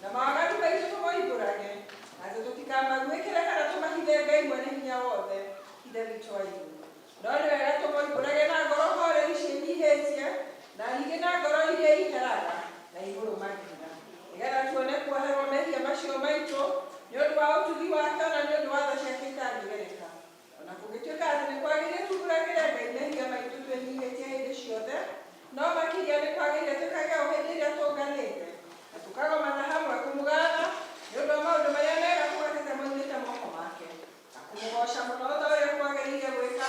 na magatu maitũ tũmoimbũrage na tũtikamagwĩkĩre kana tũmahithe Ngai mwene hinya wothe ithe witũ wa igũrũ. No nĩ wega tũmoimbũrage na ngoro horeri ciĩnyihĩtie na ningĩ na ngoro iria iheraga na igũrũ magina, nĩgetha tuone kuoherwo mehia macio maitũ nĩ ũndũ wa ũtugi wake ona nĩ ũndũ wa tha ciake itangĩgereka. Ona kũngĩtuĩka atĩ nĩ kwagĩrĩire tumbũragĩre Ngai mehia maitũ twĩnyihĩtie hĩndĩ ciothe, no makĩria nĩ kwagĩrĩire twĩkage o hĩndĩ ĩrĩa tũnganĩte na tũkagomana hamwe kũmũgatha nĩ ũndũ wa maũndũ marĩa mega tũgatete moimĩte moko make, na kũmũgoca mũno ta ũrĩa kwagĩrĩire gwĩka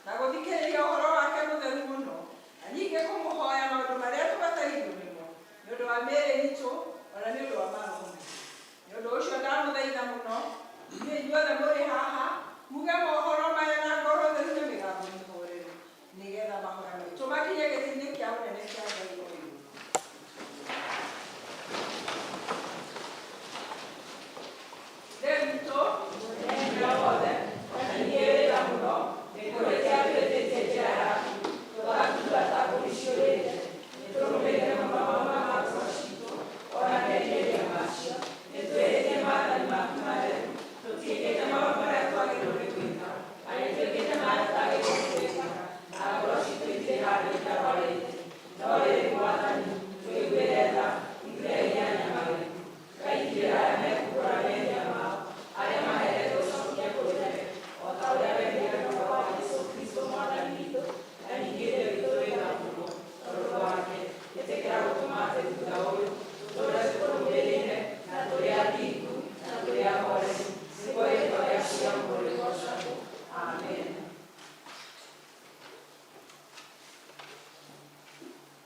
na gũthikĩrĩria ũhoro wake mũtheru mũno, na ningĩ kũmũhoya maũndũ marĩa tũbatairwo nĩmo nĩ ũndũ wa mĩĩrĩ itũ ona nĩ ũndũ wa maroho maitũ. Nĩ ũndũ ũcio ndamũthaitha mũno inyuĩ inyuothe mũrĩ haha muge mohoro maya na ngoro theru na mĩgambo mĩhoreru nĩgetha mahoya maitũ makinye gĩtĩ-inĩ kĩa ũnene kĩa Ngai o igũrũ. Ithe witũ mũthenya wothe ũkanyiĩrĩra mũno nĩ kũrĩkia twĩtĩtie njĩra yaku tũgatua ta mbũri ciũrĩte nĩtũrũmĩrĩre mawatho maku citũ ona merirĩria macio nĩtwĩrĩtie maathani maku matheru tũtiĩkĩte maũndũ marĩa twagĩrĩirwo nĩ gwĩka na nĩtwĩkĩte marĩa tutagĩrĩirwo nĩ gwĩka na ngoro citũ itirĩ handũ itarwarĩte. No rĩrĩ Mwathani twĩiguĩre tha ithuĩ ĩrĩa nyamagĩrĩru tũkaigĩrĩra arĩa mekũhũra mehia mao arĩa maheretwo gũcokia kũrĩ we o ta ũrĩa wendire Roho wa Jesũ Kristo Mwathani witũ na ningĩ ithe witũ wĩ tha mũno tondũ wake ĩtĩkĩra gũtũma atĩ thutha ũyũ tũtũũre tũkũrũmĩrĩire na tũrĩ athingu na tũrĩ ahoreru nĩguo rĩĩtwa rĩaku rĩamũrwo rĩgocagwo. Amen.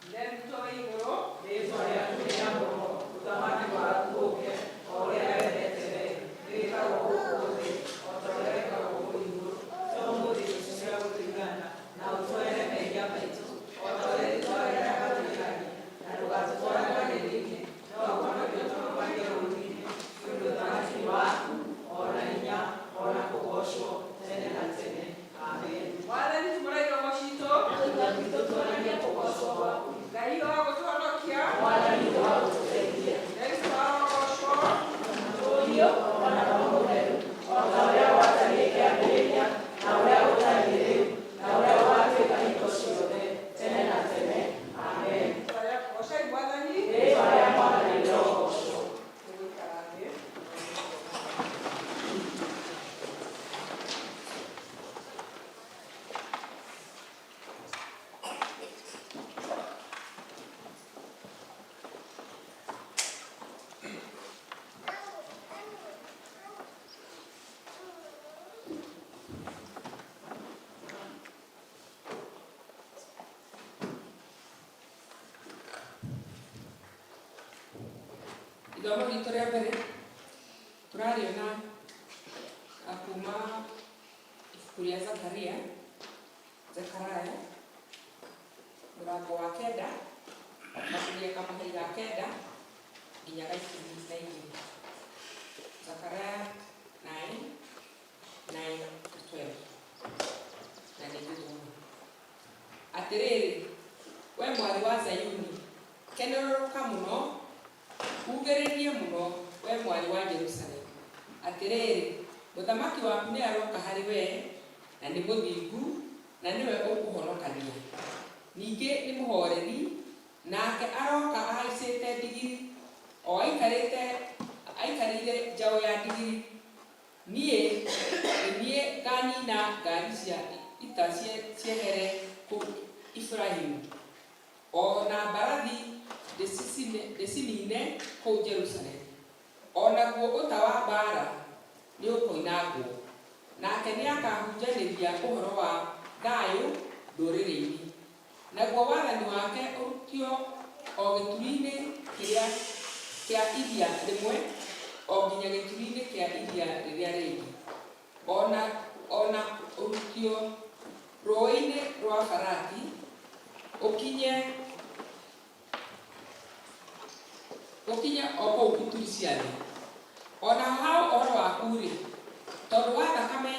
Ithe witũ wĩ igũrũ, rĩĩtwa rĩaku rĩamũrwo, ũthamaki waku ũũke o ũrĩa wendete wee wĩkagwo gũkũ thĩ o ta ũrĩa wĩkagwo gũkũ igũrũ. Tũmũthĩ tũtũhe gũtũigana na ũtwoere mehia maitũ o ta ũrĩa tũtwarĩra athĩĩni, na ndũgatũtware magerio-inĩ no ũhonokie ũtũhonokie ũũru-inĩ, nĩ ũndũ ũthamaki waku ona hinya ona kũgocwo tene na tene. Amen. Mwathani tũmũraigĩra ũhoro citũ gwitũ tuonanie kũgocwo gwaku. Ngai wa gũtũhonokia Mwathani wa gũtũteithia Yesu arogocwo ũtũũrio ona Roho Mũtheru o ta ũrĩa watariĩ kĩambĩrĩria na ũrĩa ũtariĩ rĩu na ũrĩa ũgatuĩka hingo ciothe tene na tene. Amen. Gocai Mwathani. Rĩĩtwa rĩa Mwathani rĩrogocwo. Tũgũikara thĩ. Ithomo ritũ rĩa mbere tũrarĩona kuma ibuku rĩa Zekaria mũrango wa 9 makinya kamũhari ga 9 nginya ga 12. Zekaria 9:9-12 na nĩgũthoma atĩrĩrĩ, we mwarĩ wa Zayuni kenerũrũka mũno ugĩrĩrie mũno we mwarĩ wa Jerusalemu. Atĩrĩrĩ, mũthamaki waku nĩ aroka harĩ we na nĩ mũthingu na nĩwe ũkũhonokania. Ningĩ nĩ mũhoreri nake aroka ahaicĩte ndigiri o aikarĩire njaũ ya ndigiri. Niĩ nganina ngari cia ita ciehere kũu Efiraimu o na mbarathi ndĩcinine kũu Jerusalemu. O naguo ũta wa mbaara nĩ ũkoinangwo, nake nĩ akahunjanĩria ũhoro wa thayũ ndũrĩrĩ-inĩ. Naguo wathani wake ũrutio o gĩturi-inĩ kĩa iria rĩmwe o nginya gĩturi-inĩ kĩa iria rĩrĩa rĩngĩ, ona ũrutio rũĩ-inĩ rwa Farati ũkinye o kũu ituri cia thĩ. Ona hau ũhoro waku-rĩ, tondũ wa thakame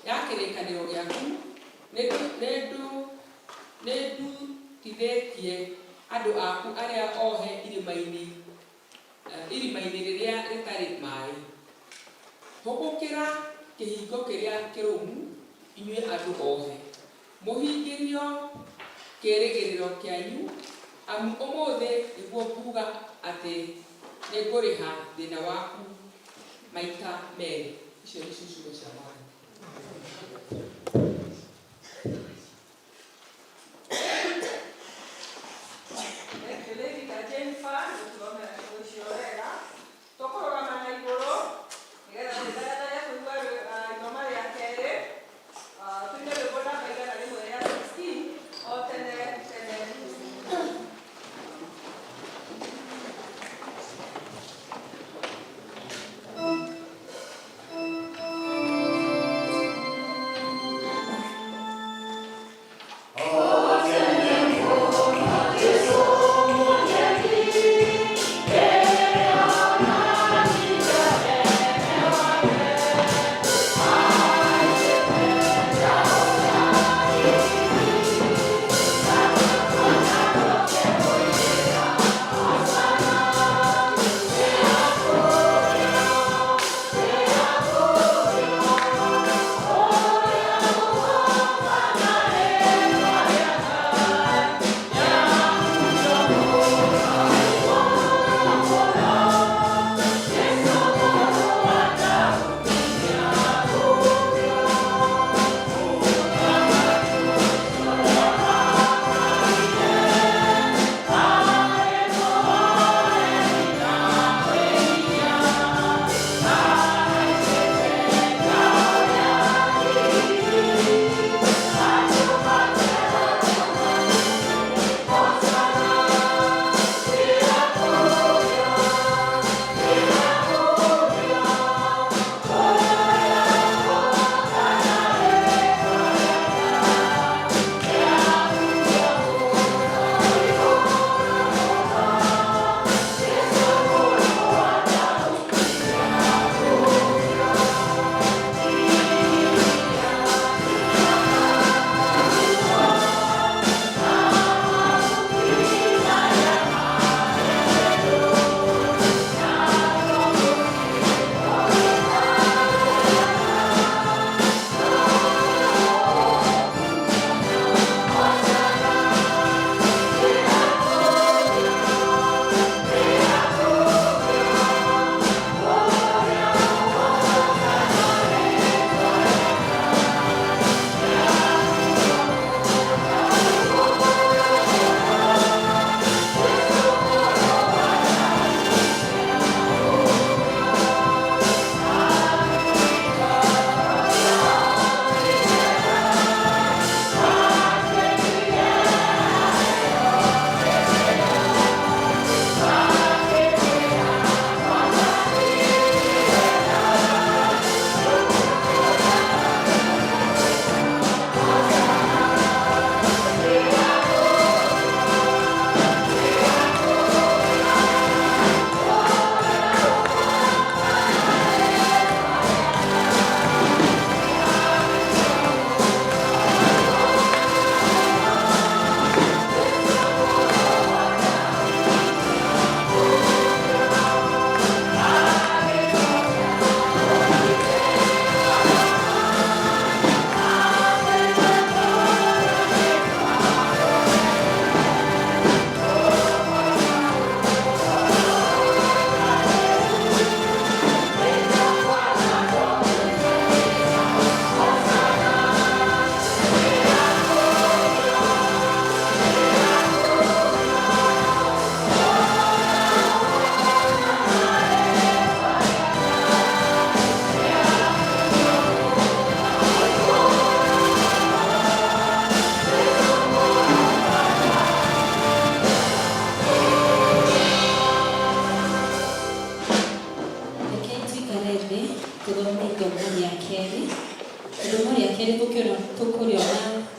ya kĩrĩkanĩro gĩaku nĩndutithĩtie andũ aku arĩa ohe irĩma-inĩ hũgũkĩra kĩhingo kĩrĩa kĩrũmu inyuĩ andũ othe, mũhingĩrio kĩĩrĩgĩrĩro kĩanyu, amu ũmũthĩ nĩguo kuuga atĩ nĩ ngũrĩha thĩna waku maita merĩ. Icio nĩ ciugo cia Mwathani.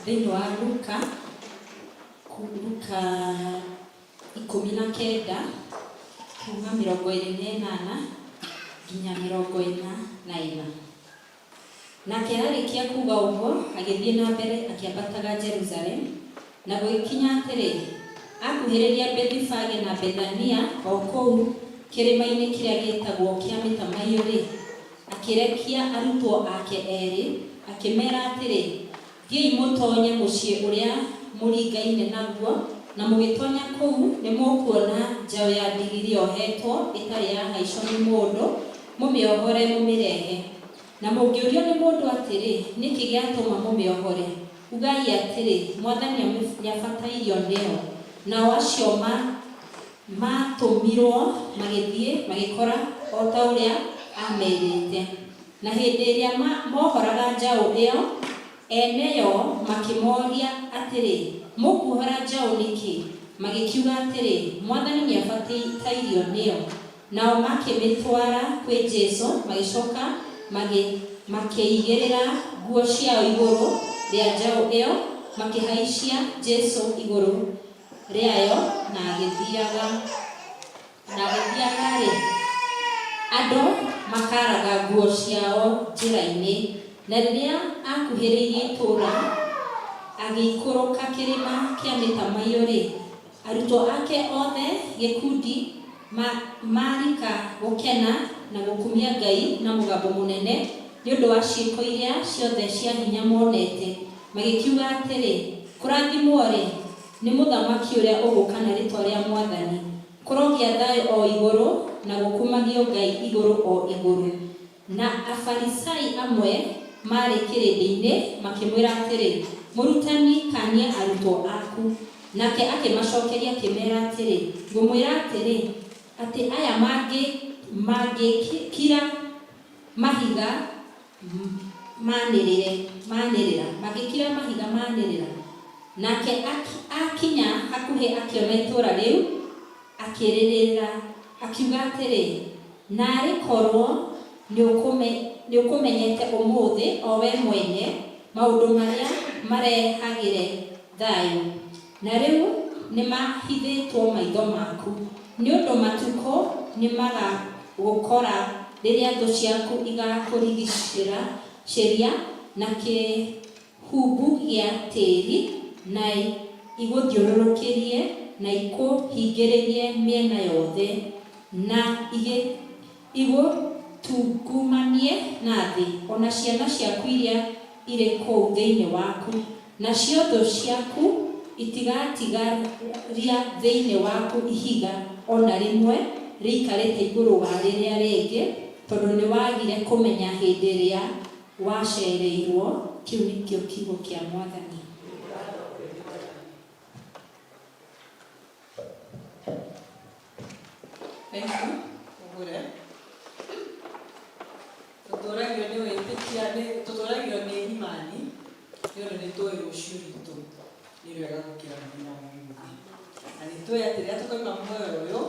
thĩinĩ wa Luka 19 kuma 28 nginya 44. Nake arĩkia kuga ũguo agĩthiĩ na mbere akĩambataga Jerusalem na gũgĩkinya atĩrĩ akuhĩrĩria Bethifage na Bethania o kũu kĩrĩma-inĩ kĩrĩa gĩtagwo kĩa Mĩtamaiyũ-rĩ, akirekia arutwo ake erĩ akimera atĩrĩ, thiĩi mũtonye mũciĩ ũrĩa mũringaine naguo, na mũgĩtonya kũu nĩ mũkuona njaũ ya ndigiri yohetwo ĩtarĩ yahaicwo nĩ mũndũ, mũmĩohore mũmĩrehe. Na mũngĩũrio nĩ mũndũ atĩrĩ, nĩkĩ gĩatũma mũmĩohore? Ugai atĩrĩ, Mwathani nĩabatairio nĩyo. Nao acio matũmirwo magĩthiĩ magĩkora o ta ũrĩa amerĩte. Na hĩndĩ ĩrĩa mohoraga njaũ ĩyo, eneyo makĩmoria atĩrĩ, mũkuohora njaũ nĩkĩ? Magĩkiuga atĩrĩ, Mwathani nĩabatairio nĩyo. Nao makĩmĩtwara kwĩ Jesũ, magĩcoka makĩigĩrĩra nguo ciao igũrũ rĩa njaũ ĩyo, makĩhaicia Jesũ igũrũ rĩayo, na agĩthiaga-rĩ, andũ makaraga nguo ciao njĩra-inĩ. Na rĩrĩa akuhĩrĩirie itũũra, agĩikũrũka kĩrĩma kĩa Mĩtamaiyũ-rĩ, arutwo ake othe gĩkundi marika gũkena na gũkumia Ngai na mũgambo mũnene nĩ ũndũ wa ciĩko iria ciothe cia hinya monete. Magĩkiuga atĩrĩ, kũrathimwo-rĩ nĩ mũthamaki ũrĩa ũgũũka na rĩĩtwa rĩa Mwathani. Kũrogĩa thayũ o igũrũ na gũkumagio Ngai igũrũ o igũrũ. Na Afarisai amwe marĩ kĩrĩndĩ-inĩ makĩmwĩra atĩrĩ, Mũrutani, kania arutwo aku. Nake akĩmacokeria akĩmera atĩrĩ, ngũmwĩra atĩrĩ, atĩ aya mangĩkira mahiga manĩrĩra. Nake akinya hakuhĩ akĩona itũũra rĩu, akĩrĩrĩra akiuga atĩrĩ, narĩ korwo nĩũkũmenyete ũmũthĩ o we mwene maũndũ marĩa marehagĩre thayũ, na rĩu nĩmahithĩtwo maitho maku. Nĩ ũndũ matukũ nĩmagagũkora rĩrĩa thũ ciaku igakũrigicĩra ciria na kĩhumbu gĩa tĩĩri, na igũthiũrũrũkĩrie na ikũhingĩrĩrie mĩena yothe, na igũtungumanie na thĩ, ona ciana ciaku iria irĩ kũu thĩinĩ waku. Nacio thũ ciaku itigatigaria thĩinĩ waku ihiga ona rĩmwe rĩikarĩte igũrũ wa rĩrĩa rĩngĩ, tondũ nĩwagire kũmenya hĩndĩ ĩrĩa wacereirwo. Kĩu nĩkĩo kiugo kĩa Mwathani. Thank you. Ũgũre. Tũtũragio nĩ imani, nĩ ũndũ nĩtũĩ rũciũ rwitũ nĩ rwega gũkĩra mũthenya wa ũmũthĩ. Na nĩtũĩ atĩ rĩrĩa tũkoima muoyo ũyũ,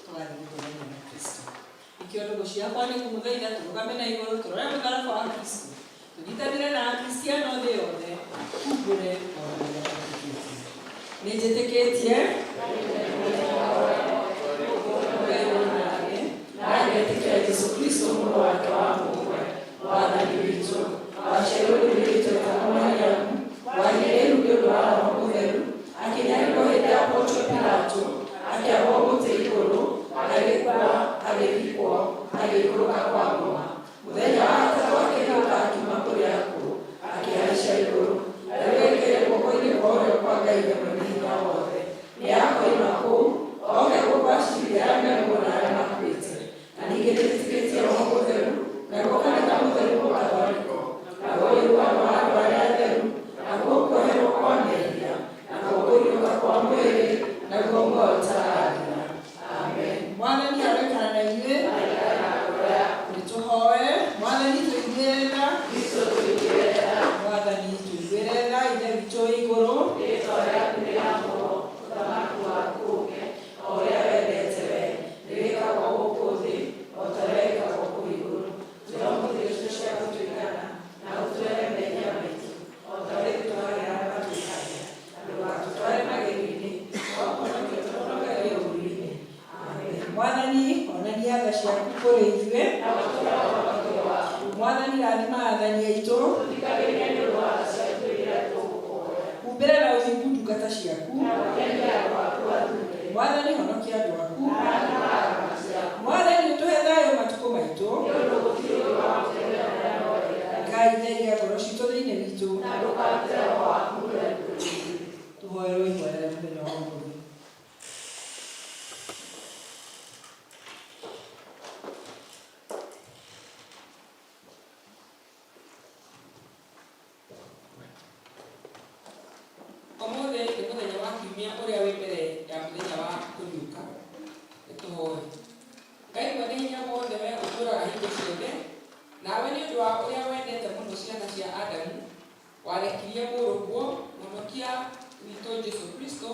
tũgathiĩ gũtũũrania na Kristo. Nĩkĩo ndũgũ ciakwa nĩ kũmũthaitha tũrũgame na igũrũ, tũrore mũtharaba wa Kristo, tũnyitanĩre na Akristiano thĩ yothe, tumbũre maũndũ marĩa twĩtĩkĩtie. Nĩnjĩtĩkĩtie nĩetĩkia Jesũ Kristo mũrũ wake wa mũmwe, Mwathani witũ, waciarwo nĩ Maria etagwo Mariamu, wanĩrĩirwo nĩ ũndũ wa Roho Mũtheru, akĩnyarirwo hĩndĩ ya Pontio Pilato, akĩambwo mũtĩ igũrũ, agĩkua, agĩthikwo, agĩikũrũka kwa ngoma. Mũthenya wa gatatũ akĩriũka akiuma kũrĩ akuũ, akĩhaica igũrũ, agĩikĩra guoko-inĩ kwa ũrĩo kwa Ngai Mwene Hinya Wothe. Nĩakoima kũu, oke gũkũacirithia arĩa memuoyo na arĩa makuĩte. Na ningĩ nĩtĩkĩtie Roho Mũtheru, naguo kanitha mũtheru mũkatholiko, naguo ũiguano wa andũ arĩa atheru, naguo kuoherwo kwa mehia, naguo kũriũka kwa mwĩrĩ, naguo muoyo ũtarathira. Amen. Mwathani aroikara na inyuĩ. Nĩtũhoe. Mwathani tũiguĩre tha. Mwathani tũiguĩre tha. Ithe witũ wĩ igũrũ, rĩĩtwa rĩaku rĩamũrwo, ũthamaki waku ũũke, o ũrĩa wendete wee, rĩgĩkagwo gũkũ thĩ o ta ũrĩa rĩkagwo kũu igũrũ. Tũhe ũmũthĩ irio ciaku tũigana, na ũtware mehia maitũ, o ta ũrĩa tũtwaragĩra arĩa matwĩkagia, na ndũgatũtware magerio-inĩ, no ũhonokie tũhonokerie ũũru-inĩ. Amen. Mwathani, onania tha ciaku kũrĩ ithuĩ, na ũtũhe ũhonokio waku. Mwathani, rathima athani aitũ, tũthikagĩrĩrie nĩ ũndũ wa tha ciaku iria tũgũkũhoya. Humbĩra na ũthingu ndungata ciaku, na ũkenia andũ aku athuure. Mwathani, honokia andũ aku. Mwathani, ũtũhe thayũ matukũ maitũ, nĩ ũndũ gũtirĩ ũndũ wa ũndũ wa ũrĩa wendete mũno ciana cia Adamu, warekirie mũrũguo Mũhonokia witũ Jesũ Kristo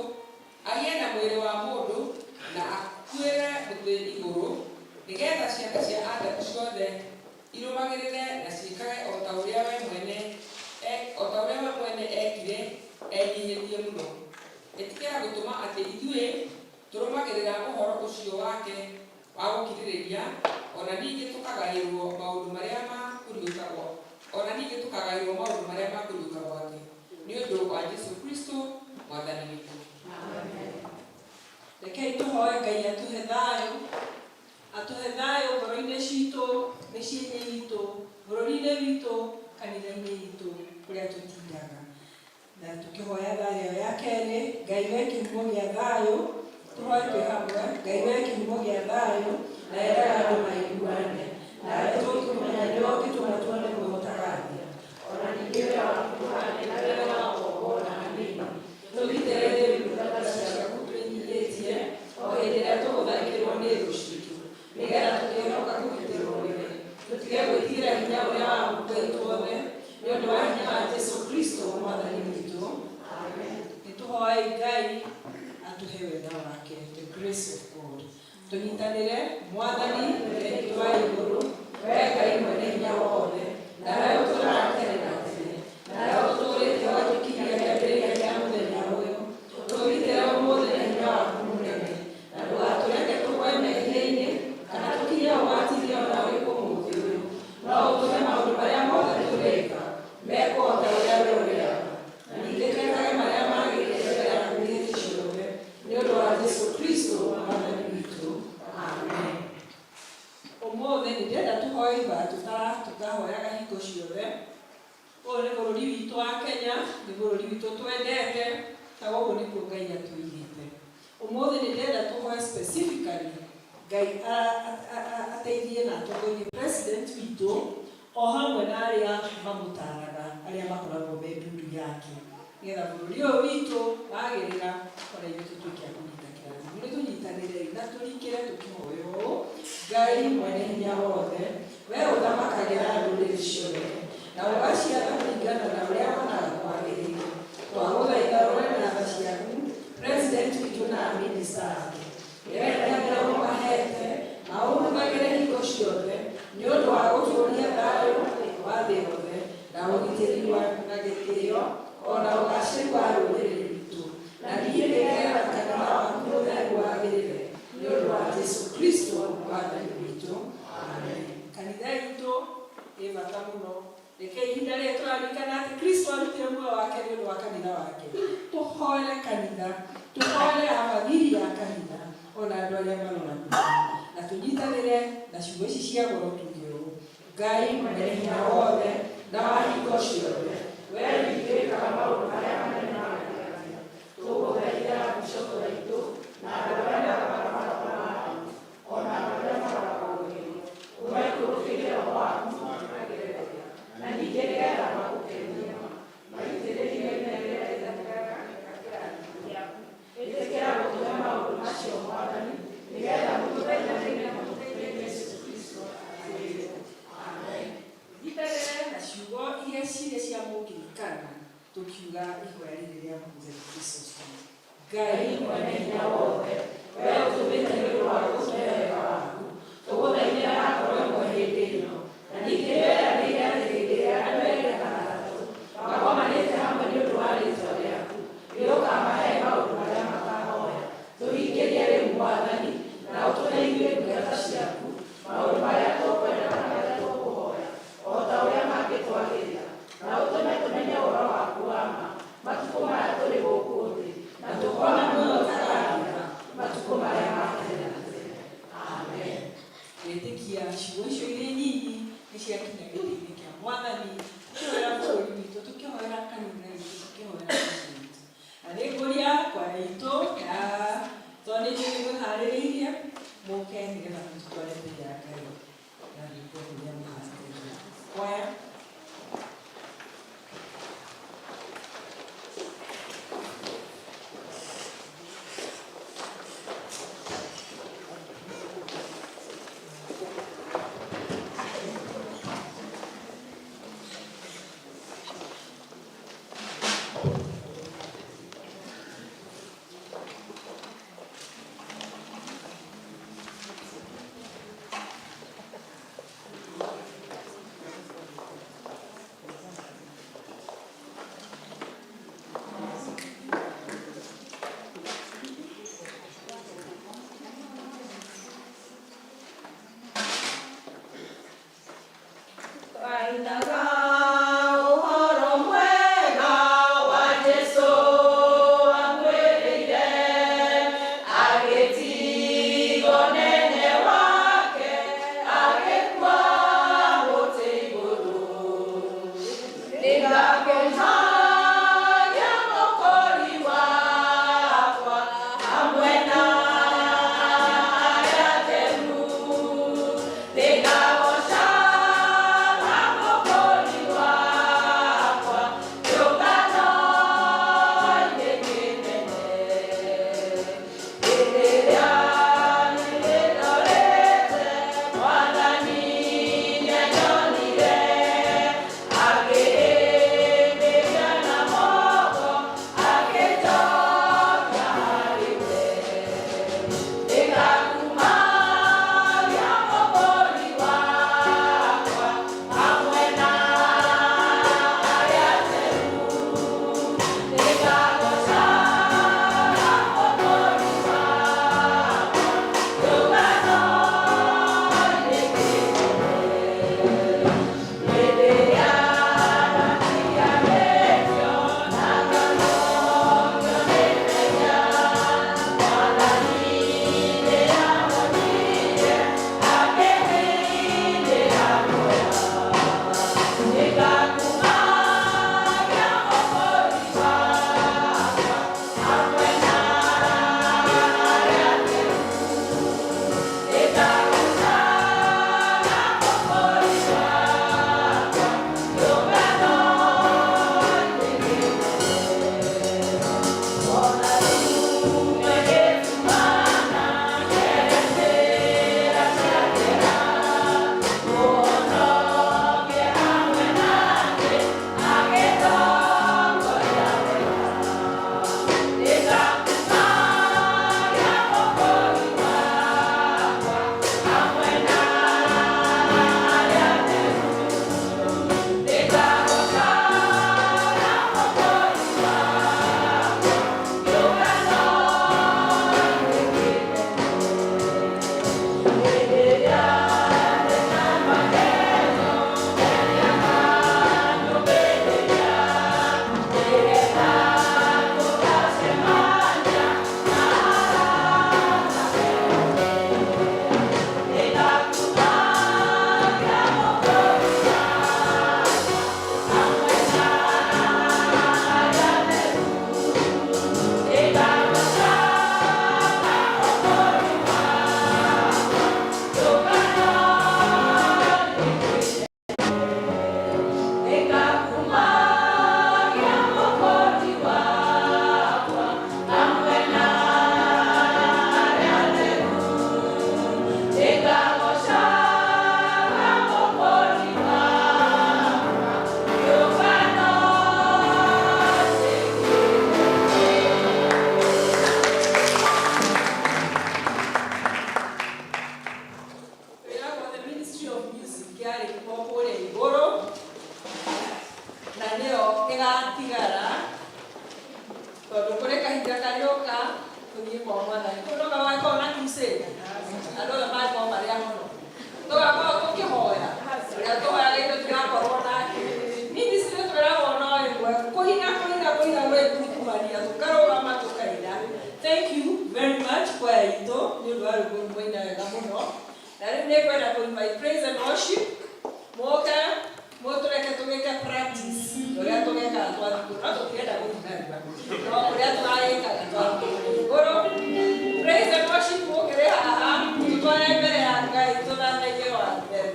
agĩe na mwĩrĩ wa mũndũ na akuĩre mũtĩ igũrũ, nĩgetha ciana cia Adamu ciothe irũmagĩrĩre na ciĩkage o ta ũrĩa we mwene ekire enyihĩrie mũno. Ĩtigera gũtũma atĩ ithuĩ tũrũmagĩrĩra ũhoro ũcio wake wa gũkirĩrĩria, ona ningĩ tũkagaĩrwo maũndũ marĩa ma kũriũka gwake nĩ ũndũ wa Jesũ Kristo Mwathani witũ. Rekei tũhoe Ngai atũhe thayũ ngoro-inĩ citũ, mĩciĩ-inĩ itũ, bũrũri-inĩ witũ, kanitha-inĩ itũ kũrĩa tũtindaga. Na tũkĩhoya thayũ ya kerĩ, Ngai we kĩhumo gĩa thayũ, tũhoe twĩ hamwe. Ngai we kĩhumo gĩa thayũ, na endaga andũ maiguane, na tũkĩmenya nĩwe ũngĩtũma tuone kũhotagathia. Ona ningĩ wĩra waku tũhane na wĩra wa kũhona hanini. Tũgitĩre ndũrĩrĩ ciaku twĩnyihĩtie o hĩndĩ ĩrĩa tũgũtharĩkĩrwo nĩ thũ citũ, nĩgetha tũkĩhonoka kũgitĩrwo nĩwe. Tũtige gwĩtigĩra hinya ũrĩa wa Ngai tuothe, nĩ ũndũ wa hinya wa Jesũ Kristo Mwathani witũ. Nĩtũhoe Ngai atũhe wega wake, the grace of God. Tũnyitanĩre. Mwathani Ngai wa igũrũ, wee Ngai mwene hinya wothe, nawe ũtũũraga tene na tene, nawe ũtũũrĩte ũgatũkinyia kĩambĩrĩria kĩa mũthenya ũyũ. Tũgitĩre ũmũthĩ na hinya waku mũnene, na ndũgatũreke tũgwe mehia-inĩ kana tũkinyie ũgwati-inĩ o na ũrĩkũ mũthĩ ũyũ. No ũtũhe maũndũ marĩa mothe tũreka mekwo o ta ũrĩa we ũrĩaga, na ningĩ twĩkage marĩa magĩrĩire mbere yaku hĩndĩ ciothe, nĩ ũndũ wa Jesũ Kristo Mwathani witũ. Amen. Ũmũthĩ nĩndĩrenda tũhoe ibadũ tũkahoyaga hingo ciothe. Ũyũ nĩ bũrũri witũ wa Kenya, nĩ bũrũri witũ twendete, na gũkũ nĩkuo Ngai atũigĩte. Ũmũthĩ nĩndĩrenda tũhoe specifically Ngai ateithie na atongorie president witũ, o hamwe na arĩa mamũtaraga, arĩa makoragwo me ndundu yake, nĩgetha bũrũri ũyũ witũ wagĩrĩra ona ithuĩ tũtuĩke a kũnyita kĩrathimo. Nĩtũnyitanĩre na tũrikĩre tũkĩhoya ũũ: Ngai mwene hinya wothe, wee ũthamakagĩra ndũrĩrĩ ciothe na ũgaciatha kũringana na ũrĩa wonaga kwagĩrĩire. Twagũthaitha ũrore na tha ciaku president witũ na minista ake, nĩwendagĩra ũmahete na ũmũgagĩre hingo ciothe, nĩ ũndũ wa gũtũũria thayũ wa thĩ yothe na ũgitĩri na gĩtĩo, ona ũgacĩru wa rũrĩrĩ rwitũ. Na ningĩ nĩgetha kanitha waku mũtheru wagĩrĩre, nĩ ũndũ wa Jesũ Kristo Mwathani witũ. Amen. Kanitha itũ ĩ bata mũno. Rekei ihinda rĩrĩa tũraririkana atĩ Kristo arutire muoyo wake nĩ ũndũ wa kanitha wake, tũhoere kanitha, tũhoere amathiri a kanitha, ona andũ arĩa maroranĩria, na tũnyitanĩre na ciugo ici cia goro tuge ũũ: Ngai mwene hinya wothe na wa hingo ciothe, wee wĩkĩrĩkaga maũndũ marĩa manene ma magegania, tũgũthaitha bishop witũ na andũ arĩa maroraga mao, ona arĩa maroraga ũgeni, ũmaikũrũkĩrie roho waku makagĩrĩria, na ningĩ nĩgetha magũkenia maitĩrĩrie ĩrĩa ĩthathĩraga kĩrathimo gĩaku. Ĩtĩkĩra gũtũhe maũndũ macio Mwathani, nĩgetha mũtũthaithanĩre na mũtũteithie Jesũ Kristo atĩrĩrĩ. Amen. Nyitanĩre na ciugo iria cirĩ cia mũkirikana tũkiuga ihoya rĩrĩ rĩa mũthenya Kristo. Ngai mwene hinya wothe, wee ũtũmĩte nĩ ũndũ wa gũtũhe wega waku, tũgũthaithĩra akorwo ĩmwe hĩndĩ ĩno, na ningĩ wĩranĩire atĩ hĩndĩ ĩrĩa andũ erĩ kana atatũ makomanĩte hamwe nĩ ũndũ wa rĩĩtwa rĩaku, nĩũkamahe maũndũ marĩa makahoya. Tũhingĩrie rĩu Mwathani, na ũtũhe ithuĩ ndungata ciaku maũndũ marĩa tũkwenda na marĩa tũkũhoya, o ta ũrĩa mangĩtwagĩrĩra, na ũtũme tũmenye ũhoro waku wa ma matukũ maya tũrĩ gũkũ thĩ, na tũkona muoyo ũtagathira matukũ marĩa ma tene na tene. Amen. Gwĩtĩkia ciugo icio irĩ nyinyi nĩ ciakinya gĩtĩ-inĩ kĩa Mwathani, tũkĩhoera bũrũri witũ, tũkĩhoera kanitha witũ, tũkĩhoera mĩciĩ itũ. Na nĩ ngũria kwaya itũ tondũ nĩ mwĩharĩrĩirie, mũke nĩgetha tũtware mbere ya Ngai na rwĩmbo rũrĩa mũharĩrĩirie. Kwaya. Thank you very much kwa ito ni lwa rugumwenda ya muno na rimwe kwenda kuimba praise and worship moka motoreka tugeka practice oria tugeka atwa tukienda gutugana no oria twaika atwa goro praise and worship mokere haha tutware mbere ya Ngai tuthanagie wa mbere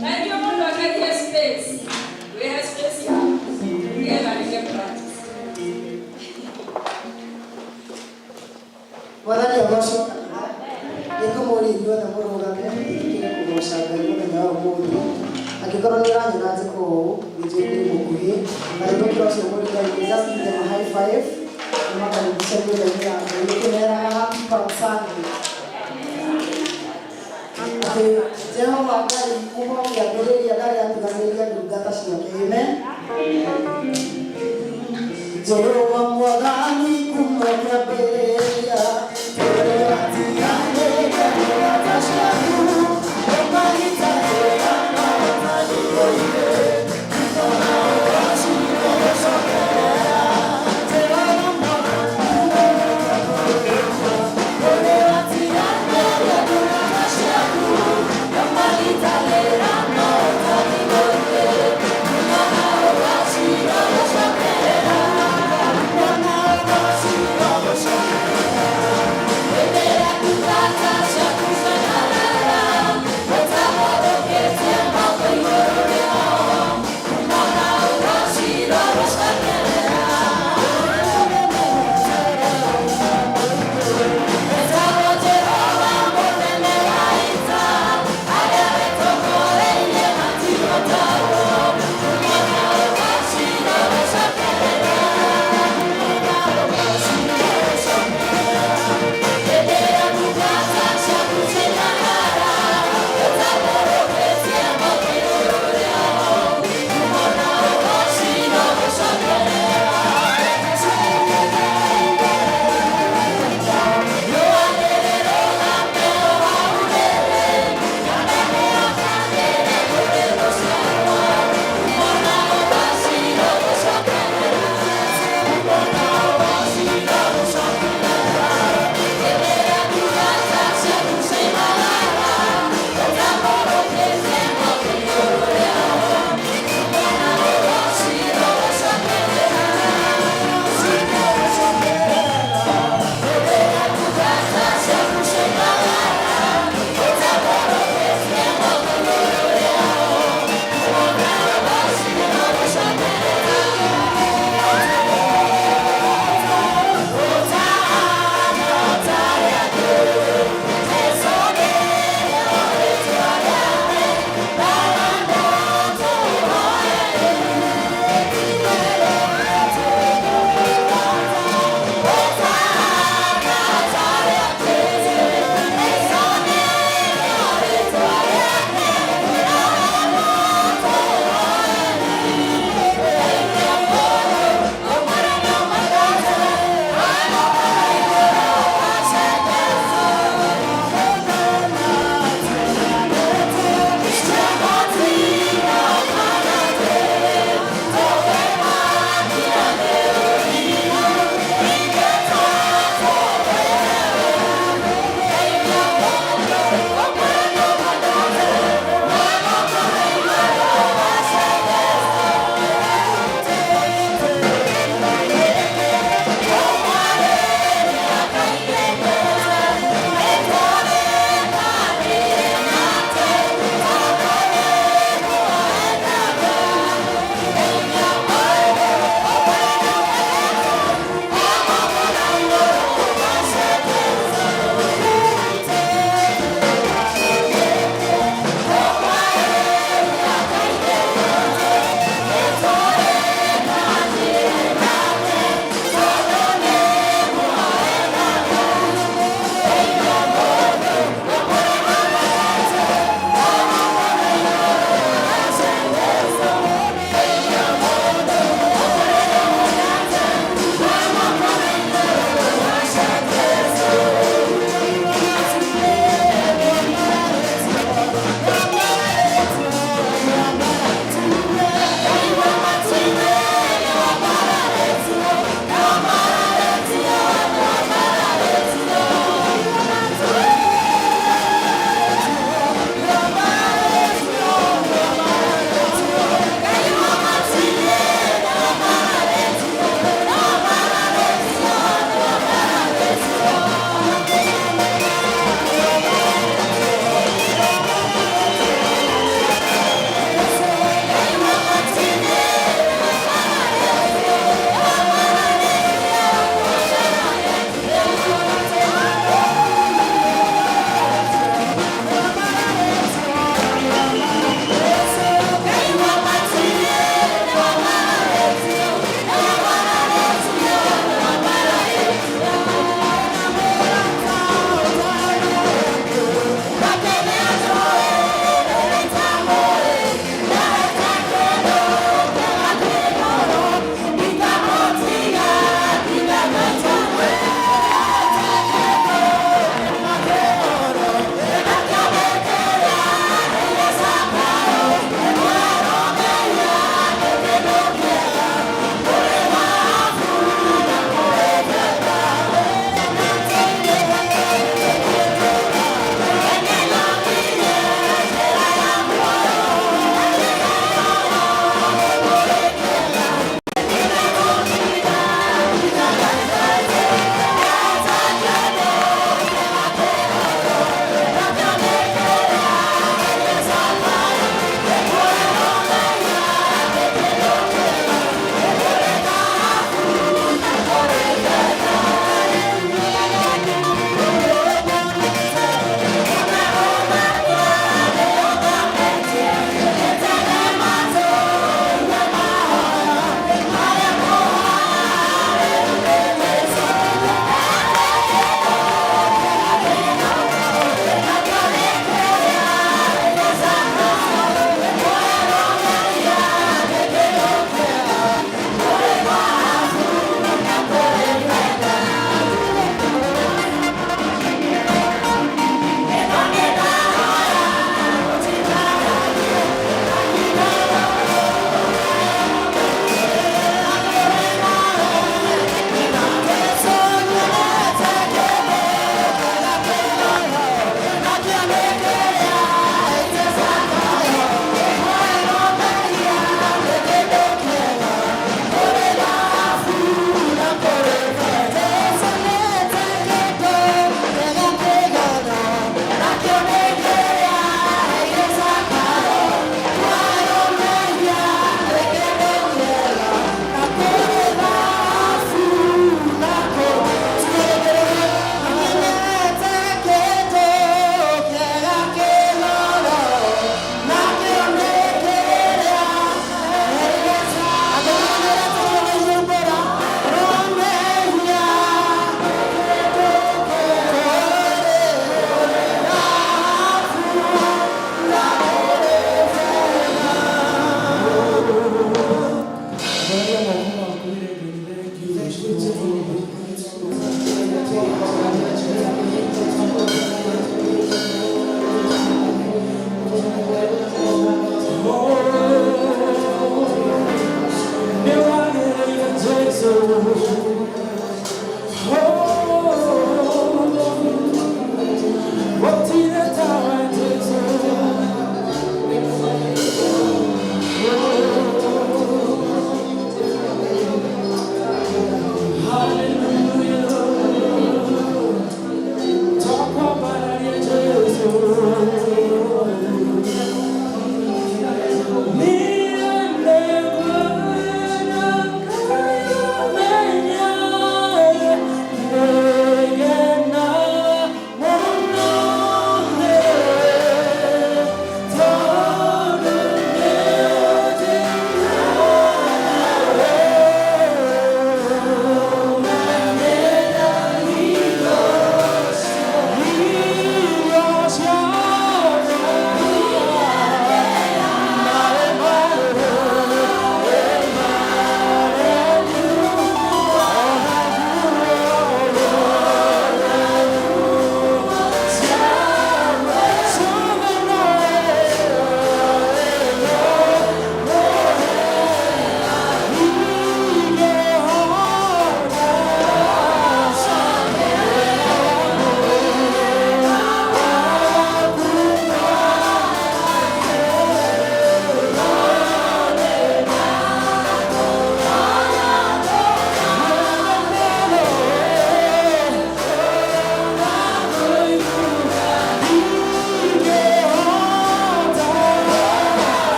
na ndio mundu akagia space we have space ya we practice. Wadani ya maso, yeko mori ndio na moro gabe, kile kugosa gabe na yao mori. Akikoro ni rangi na ziko bijeni mukuhi, na ndio kwa sababu mori gabe just give them a high five. Kama kama bisema ndio ya ndio nera happy birthday. Ate jema magari kubwa ya bele ya gari ya tugamelia dugata sio. Amen. Jero wa mwagani kumwaka beya Tore wati ane kare watashaku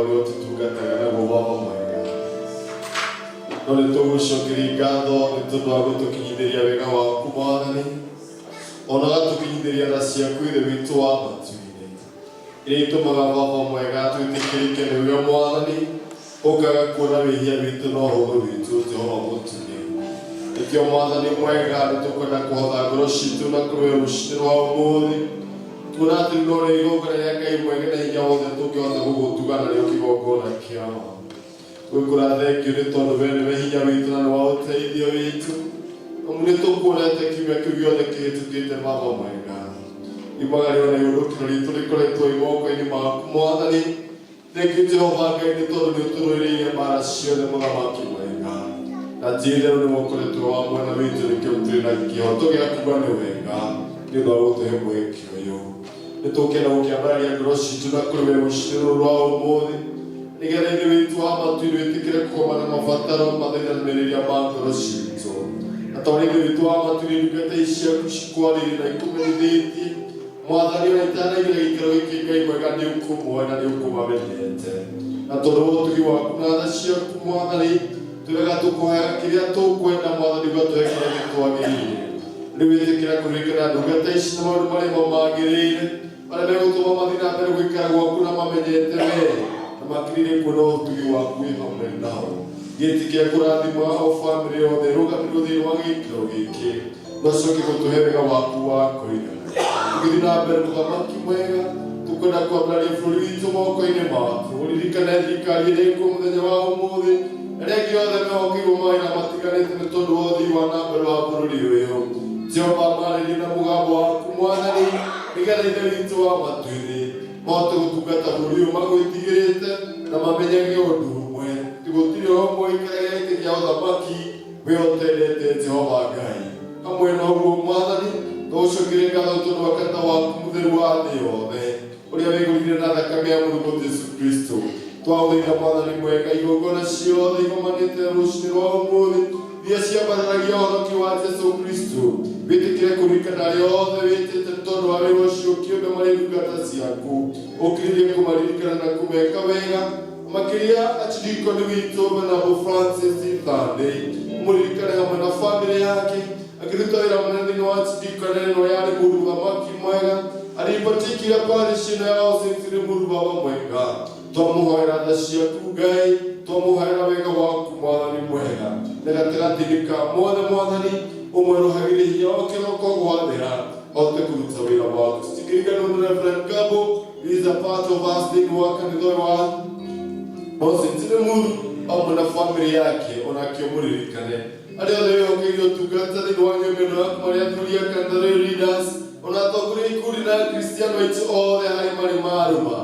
marĩo tũtungataga naguo Baba mwega. No nĩtũgũcokeria ngatho nĩ tondũ wa gũtũkinyithĩria wega waku Mwathani, ona gatũkinyithĩria tha ciaku Ithe witũ wa matu-inĩ, iria itũmaga Baba mwega twĩtĩkĩrĩke nĩwe Mwathani, ũkaga kuona wĩhia witũ na ũhũthũ witũ Jehova mũtune. Nĩkĩo Mwathani mwega nĩtũkwenda kũhotha ngoro citũ na kũrũe rũcinĩ rwa ũmũthĩ, kuona atĩ no rĩ igongona rĩa Ngai mwega na hinya wothe tũngĩhota gũgũtuga narĩo kĩgongona kĩao. Gwĩkũra thengio nĩ tondũ we nĩwe hinya witũ na nĩ wa ũteithio witũ. Amu nĩtũkuonete kiumia kĩu gĩothe kĩhĩtũkĩte Baba mwega. Imagarĩo na iũndũkĩro ritũ rĩkoretwo i moko-inĩ maku Mwathani. Thengio Jehova Ngai nĩ tondũ nĩũtũrũĩrĩire mbara ciothe Mũthamaki mwega. Na ti-itherũ nĩwe ũkoretwo wa mwena witũ nĩkĩo tũrĩ na kĩhoto gĩa kuuga nĩ wega nĩ ũndũ wa gũtũhe mweke ũyũ. Nĩtũkĩenda gũkĩambararia ngoro citũ na kũrũe rũcinĩ rũrũ rwa ũmũthĩ, nĩgetha Ithe witũ wa matu-inĩ wĩtĩkĩre kũgoma na mabataro mathaithanĩrĩria ma ngoro citũ. Na tondũ Ithe witũ wa matu-inĩ ndungata ici ciaku cikwarĩrĩria na ikũmenyithĩtie, Mwathani ona itanaigĩra gĩikaro gĩkĩ Ngai mwega nĩũkũmoe na nĩũkũmamenyete. Na tondũ wa ũtugi waku na tha ciaku Mwathani, twĩrega tũkũhoya kĩrĩa tũkwenda Mwathani ũgatũhe kĩrĩa gĩtwagĩrĩire. Rĩu wĩtĩkĩra kũririkana ndungata ici na maũndũ marĩa magĩrĩire, marĩa megũtũma mathiĩ na mbere gũikara gwaku na mamenyete wee, na makirĩre kuona ũtugi waku wĩ hamwe nao. Gĩtĩkĩra kũrathima o bamĩrĩ yothe ĩrũgamĩrĩirwo thĩinĩ wa gĩikaro gĩkĩ, na ũcoke gũtũhe wega waku wa kũigana. Tũgĩthiĩ na mbere Mũthamaki mwega, tũkwenda kwambararia bũrũri witũ moko-inĩ maku. Ũririkane thirikari ĩrĩa ĩkuo mũthenya wa ũmũthĩ, arĩa angĩ othe mehokĩirwo mawĩra matiganĩte nĩ tondũ wa ũthii wa na mbere wa bũrũri ũyũ. Jehova marĩrie na mũgambo waku Mwathani, nĩgetha Ithe witũ wa matu-inĩ mahote gũtungata bũrũri ũyũ magwĩtigĩrĩte na mamenyage ũndũ ũmwe, atĩ gũtirĩ o ũmwe ũikaraga gĩtĩ gĩa ũthamaki wee ũtendete Jehova Ngai. Hamwe na ũguo Mwathani, tũgũcokeria ngatho tondũ wa bata waku mũtheru wa thĩ yothe, ũrĩa wĩgũrire na thakame ya mũrigo Jesũ Kristo. Twagũthaitha Mwathani mwega, igongona ciothe igomanĩte rũcinĩ rwa ũmũthĩ iria ciambararagia ũhonokio wa Jesũ Kristo, wĩtĩkĩre kũririkana arĩa othe wĩtĩte tondũ wa wĩra ũcio kĩũmbe marĩ ndungata ciaku, ũkĩrĩrie kũmaririkana na kũmeka wega, makĩria archdeacon witũ Venerable Francis Thande, mũririkane hamwe na bamĩrĩ yake, akĩruta wĩra mũnene thĩinĩ wa archdeacon ĩno yarĩ Mũthamaki mwega, arĩ particular parish ĩno ya All Saints ĩrĩ Baba mwega. Twamũhoera tha ciaku Ngai, twamũhoera wega waku Mwathani mwega, na gatagatĩ-inĩ ka mothe Mwathani ũmwerohagĩrie hinya wa kĩroko gwathĩra ahote kũruta wĩra waku. Tũtikĩriganĩrwo nĩ Reverend Gabo, he is a part of us thĩinĩ wa kanitha ũyũ wa All Saints ĩrĩ Mũru, hamwe na bamĩrĩ yake onake ũmũririkane. Arĩa othe wĩhokeire ũtungata thĩinĩ wa nyũmba ĩno yaku, marĩ athuri a kanitha rĩu leaders, ona atongoria a ikundi na Akristiano aitũ othe harĩa marĩ marũma.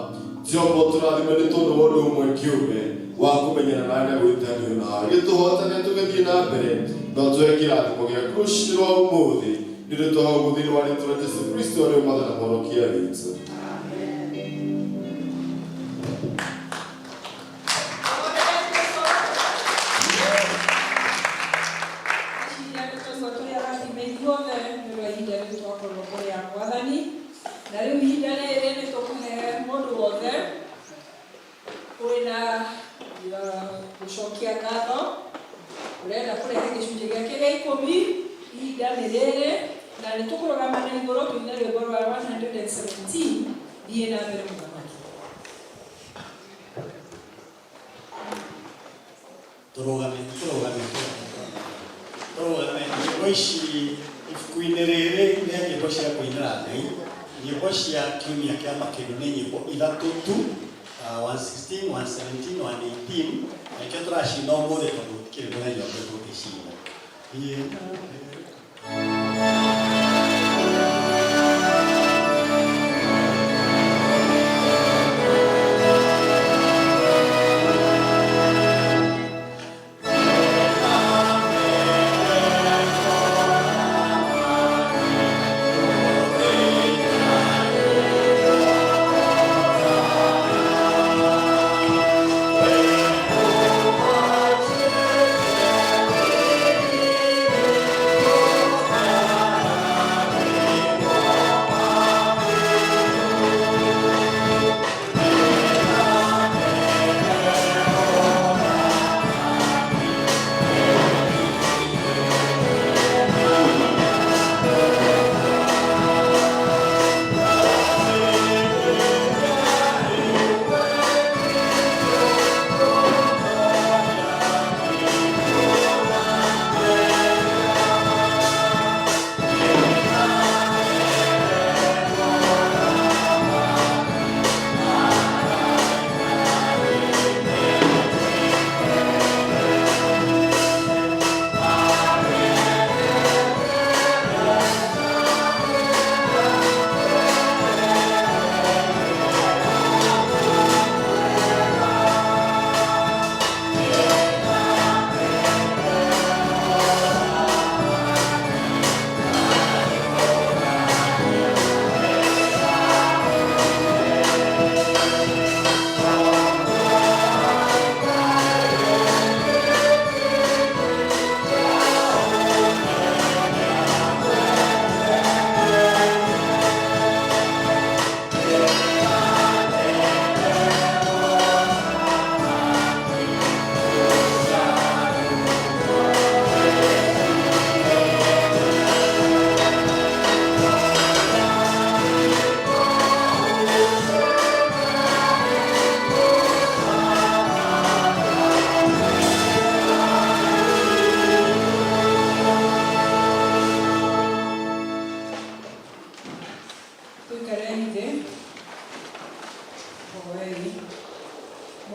Jehova tũrathime nĩ tondũ wa ũndũ ũmwe kĩũmbe wa kũmenyana nawe na gwĩtanio nawe. Gĩtũhotane tũgĩthiĩ na mbere, na ũtũhe kĩrathimo gĩaku rũcinĩ rwa ũmũthĩ, nĩ ũndũ tũhoya thĩinĩ wa rĩĩtwa rĩa Jesũ Kristo arĩ we Mwathani na Mwonokia witũ. Na rĩu ihinda rĩrĩ nĩ tũkũhe mũndũ wothe ũrĩ na gũcokia ngatho, ũrenda kũrehe gĩcunjĩ gĩake gĩa 10, ihinda nĩ rĩrĩ, na nĩ tũkũrũgama na igũrũ tũine rwĩmbo rwa 117, thiĩ na mbere Mũthamaki. Tũrũgame nyĩmbo ici ibuku-inĩ rĩrĩ nĩ nyĩmbo cia kũinĩra Ngai. Nyĩmbo cia kiumia kĩa makĩru nĩ nyĩmbo ithatũ tu, 116, 117, 118, na ikĩo tũracina ũmũthĩ tondũ kĩrĩ mũthenya ũngĩ tũngĩcina. Oh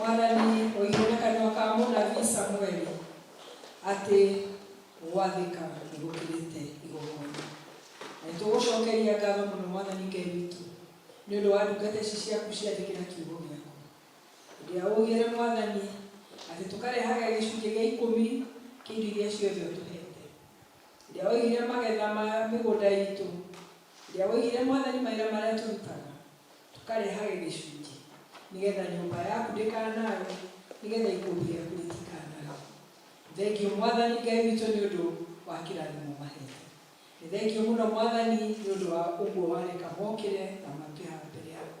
Mwathani oigire kanua ka mũnabii Samũeli atĩ gwathĩka nĩgũkĩrĩte igongona. Na nĩtũgũcokeria ngatho mũno Mwathani Ngai witũ nĩ ũndũ wa ndungata ici ciaku ciathĩkĩra kiugo gĩaku. Rĩrĩa ũgire Mwathani atĩ tũkarehaga gĩcunjĩ gĩa 10 kĩa indo iria ciothe ũtũhete. Rĩrĩa woigire magetha ma mĩgũnda itũ, rĩrĩa woigire Mwathani mawĩra marĩa tũrutaga, tũkarehaga gĩcunjĩ nĩgetha nyũmba yaku ndĩkanae, nĩgetha ikũmbĩ rĩaku rĩtikanae. Thengiũ Mwathani Ngai witũ nĩ ũndũ wa kĩrathimo mahete. Nĩ thengiũ mũno Mwathani nĩ ũndũ wa ũguo wareka mokĩre na makĩhaha mbere yaku.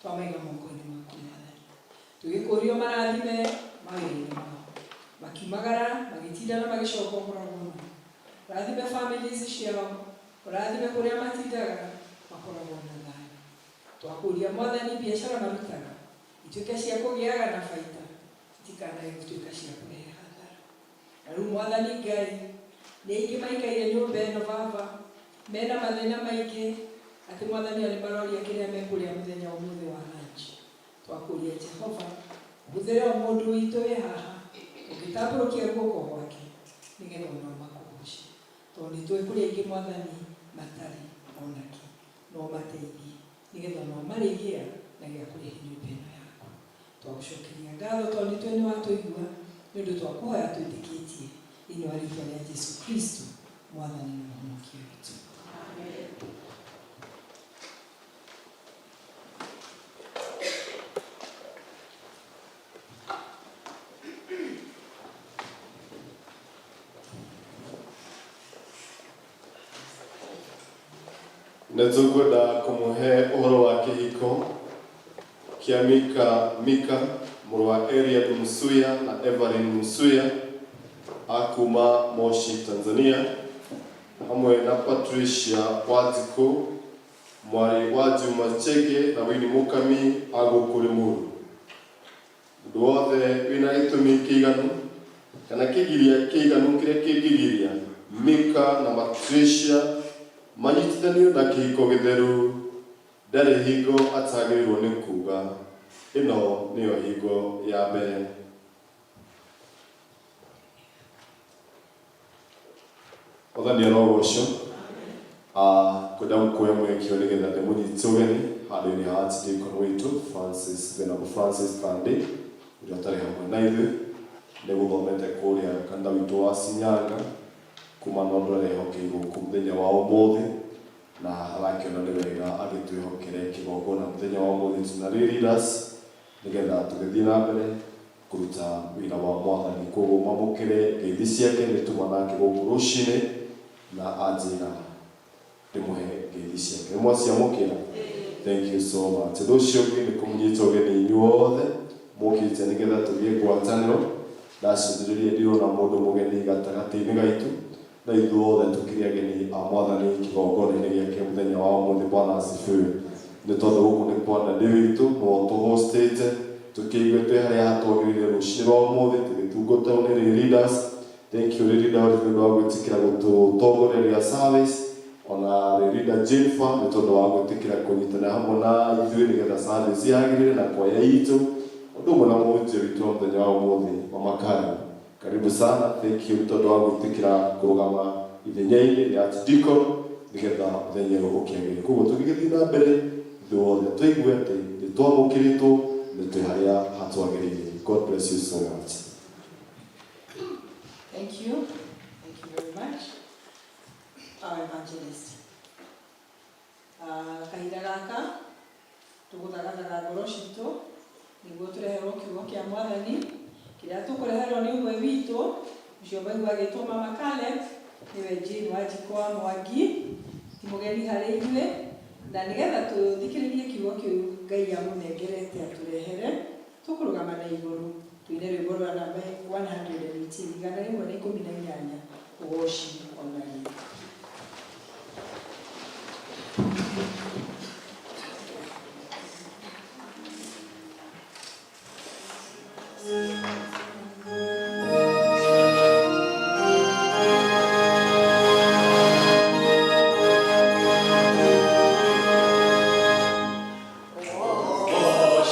Twamaiga moko-inĩ maku Mwathani, tũgĩkũrio marathime mawĩra-inĩ mao, makiumagara magĩtinda na magĩcoka ũkoragwo nao. Ũrathime families ciao, ũrathime kũrĩa matindaga, makoragwo na thayũ. Twakũria Mwathani biacara marutaga ituĩke cia kũgĩaga na baita, itikanae gũtuĩka cia kũrehe hathara. Na rĩu Mwathani Ngai, nĩ aingĩ maikaire nyũmba ĩno Baba, mena mathĩna maingĩ, atĩ Mwathani nĩ maroria kĩrĩa mekũrĩa mũthenya ũmũthĩ wa lunch. Twakũria Jehova, hũthĩra o mũndũ witũ wĩ haha, ũgĩtambũrũkia guoko gwake, nĩgetha onao makũgoce. Tondũ nĩtũĩ kũrĩ aingĩ Mwathani matarĩ onaki, no mateithie, nĩgetha onao marĩgĩa na gĩa kũrĩha nyũmba ĩno yaku. Twagũcokeria ngatho tondũ nĩtũĩ nĩ watũigua, nĩ ũndũ twakũhoya twĩtĩkĩtie thĩinĩ wa rĩĩtwa rĩa Jesũ Kristo, Mwathani na Mũhonokia witũ. Amen. Nĩtũkwenda kũmũhe ũhoro wa kĩhiko kĩa Mika mũrũ wa Eliab Msuya na Evelyn Msuya a kuma Moshi, Tanzania, hamwe na Patricia Wanjikũ mwarĩ wa Juma Chege na Winnie Mũkami a gũkũ Limuru. Mũndũ wothe wĩna gĩtũmi kĩiganu kana kĩgiria kĩiganu kĩrĩa kĩngĩgiria Mika na Patricia manyitithanio na kĩhiko gĩtheru, ndarĩ hingo atagĩrĩirwo nĩ kuga ĩno nĩyo hingo ya mbere. Mwathani arogocwo. Kwenda gũkuoya mwekio nĩgetha ndĩmũnyite ũgeni handũ-inĩ ha Archdeacon witũ Francis Venerable Francis Kandi, ũrĩa ũtarĩ hamwe na ithuĩ, nĩ gũthomete kũrĩa kanitha witũ wa Shinyanga kuma na ũndũ ũrĩa ehokeirwo gũkũ mũthenya wa ũmũthĩ, na arakĩona nĩ wega agĩtwĩhokere kĩgongona mũthenya wa ũmũthĩ tuna leaders, nĩgetha tũgĩthiĩ na mbere kũruta wĩra wa Mwathani. Koguo mamũkĩre ngeithi ciake nĩtuma nake gũkũ rũcinĩ na anjĩra ndĩmũhe ngeithi ciake. Nĩ mwaciamũkĩra? Thank you so much. Ũndũ ũcio ũngĩ nĩ kũmũnyita ũgeni inyuothe mũkĩte nĩgetha tũgĩe ngwatanĩro. Ndacũthĩrĩria ndirona mũndũ mũgeni gatagatĩ-inĩ gaitũ, na ithuothe tũkĩrĩ ageni a Mwathani kĩgongona-inĩ gĩake mũthenya wa ũmũthĩ. Bwana asifiwe. Nĩ tondũ gũkũ nĩ kwa ndĩ witũ no tũhostĩte, tũkĩigua twĩ harĩa hatwagĩrĩire rũcinĩ rwa ũmũthĩ tũgĩtungatwo nĩ leaders. Thank you leader nĩ wa gwĩtĩkĩra gũtũtongoreria service, ona leader Jennifer nĩ tondũ wa gwĩtĩkĩra kũnyitana hamwe na ithuĩ nĩgetha service yagĩrĩre na kwaya itũ. Ũndũ ũmwe na mũhunjia witũ wa mũthenya wa ũmũthĩ Mama Karen, karibu sana. Thank you nĩ tondũ wa gwĩtĩkĩra kũrũgama ithenya-inĩ rĩa Archdeacon nĩgetha mũthenya ũyũ ũkĩagĩre. Koguo tũgĩgĩthiĩ na mbere ithuothe tũigue atĩ nĩ twamũkĩrĩtwo nĩ twĩ harĩa hatwagĩrĩire. God bless you so much. Thank you. Thank you very much. Our evangelist. Kahinda gaka tũgũthagathaga ngoro citũ nĩguo tũreherwo kiugo kĩa Mwathani kĩrĩa tũkũreherwo nĩ ũmwe witũ ũcio maigua agĩtwo Mama Caleb, nĩwe Jane Wanjikũ wa Mwangi, ti mũgeni harĩ ithuĩ, na nĩgetha tũthikĩrĩrie kiugo kĩu Ngai amũnengerete atũrehere, tũkũrũgama na igũrũ tuine rwĩmbo rwa namba 118 118 ũgoci onanie. Oh,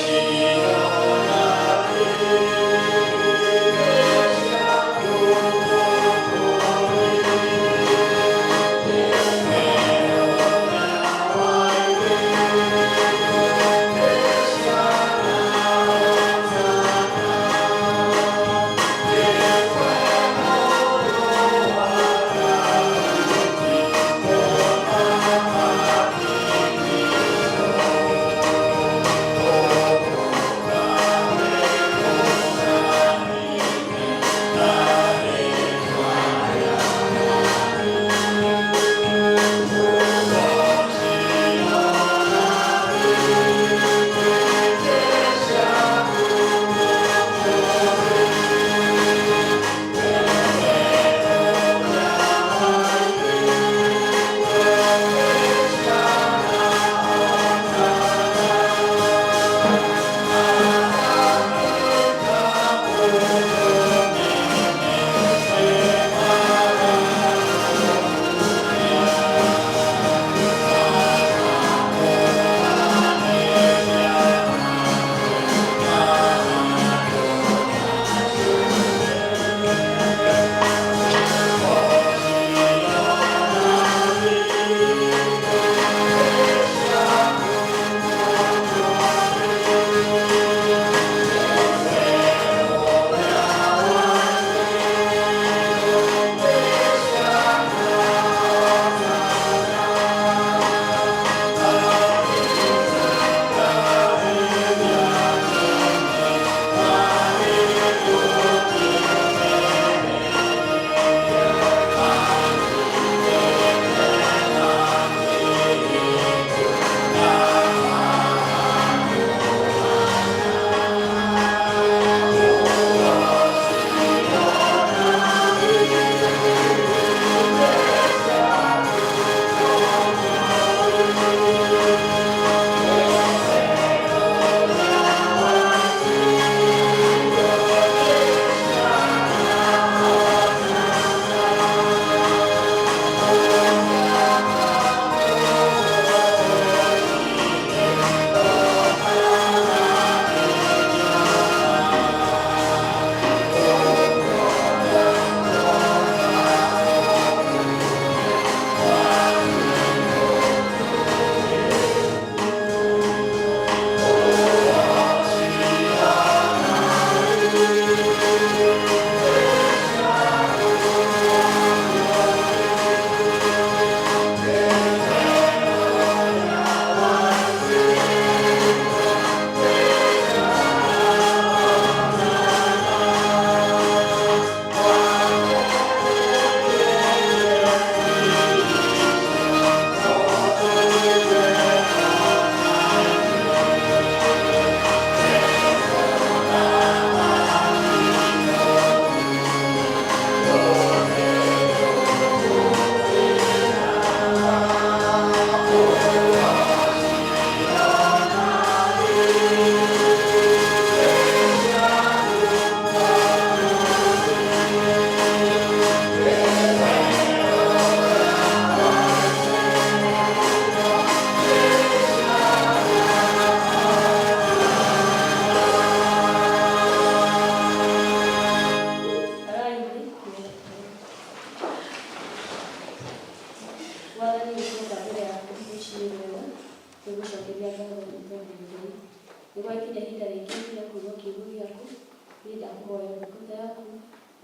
kũhoya ndungata yaku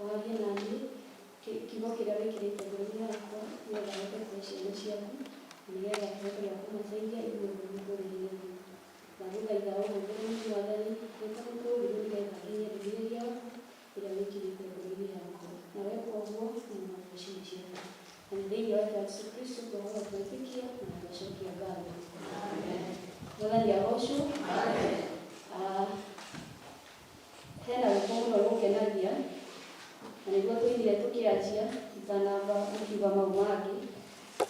warie naniĩ kiugo kĩrĩa wĩkĩrĩte ngoro-inĩ yakwa nĩgetha hote kũhe ciana ciaku na nĩgetha hote kũmateithia ithuothe mũtũrĩre-inĩ witũ. Ndagũthaitha ũhũthĩre Mwathani wĩ ta mũtũũgĩru nĩgetha nginye ndũmĩrĩri yaku ĩrĩa wĩkĩrĩte ngoro-inĩ yakwa, na weka ũguo ũmũhonie ciana ciaku. Na nĩ thĩinĩ wa Jesũ Kristo tũhoya twĩtĩkia na tũgacokia ngatho. Mwathani agocwo. Hena wĩko mũno gũkenagia na nĩguo tũinire tũkĩanjia itanamba gũkiuga mau mangĩ,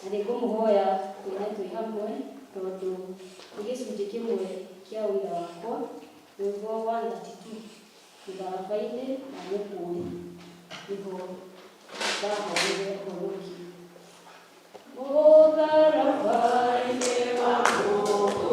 na nĩngũmũhoya twĩne twĩ hamwe tondũ nĩ gĩcunjĩ kĩmwe kĩa ũira wakwa rwĩmbo 132 mũtharaba-inĩ na mũkũũri nĩho ndahoire ũhoroki. Mũtharaba-inĩ wa mũkũũri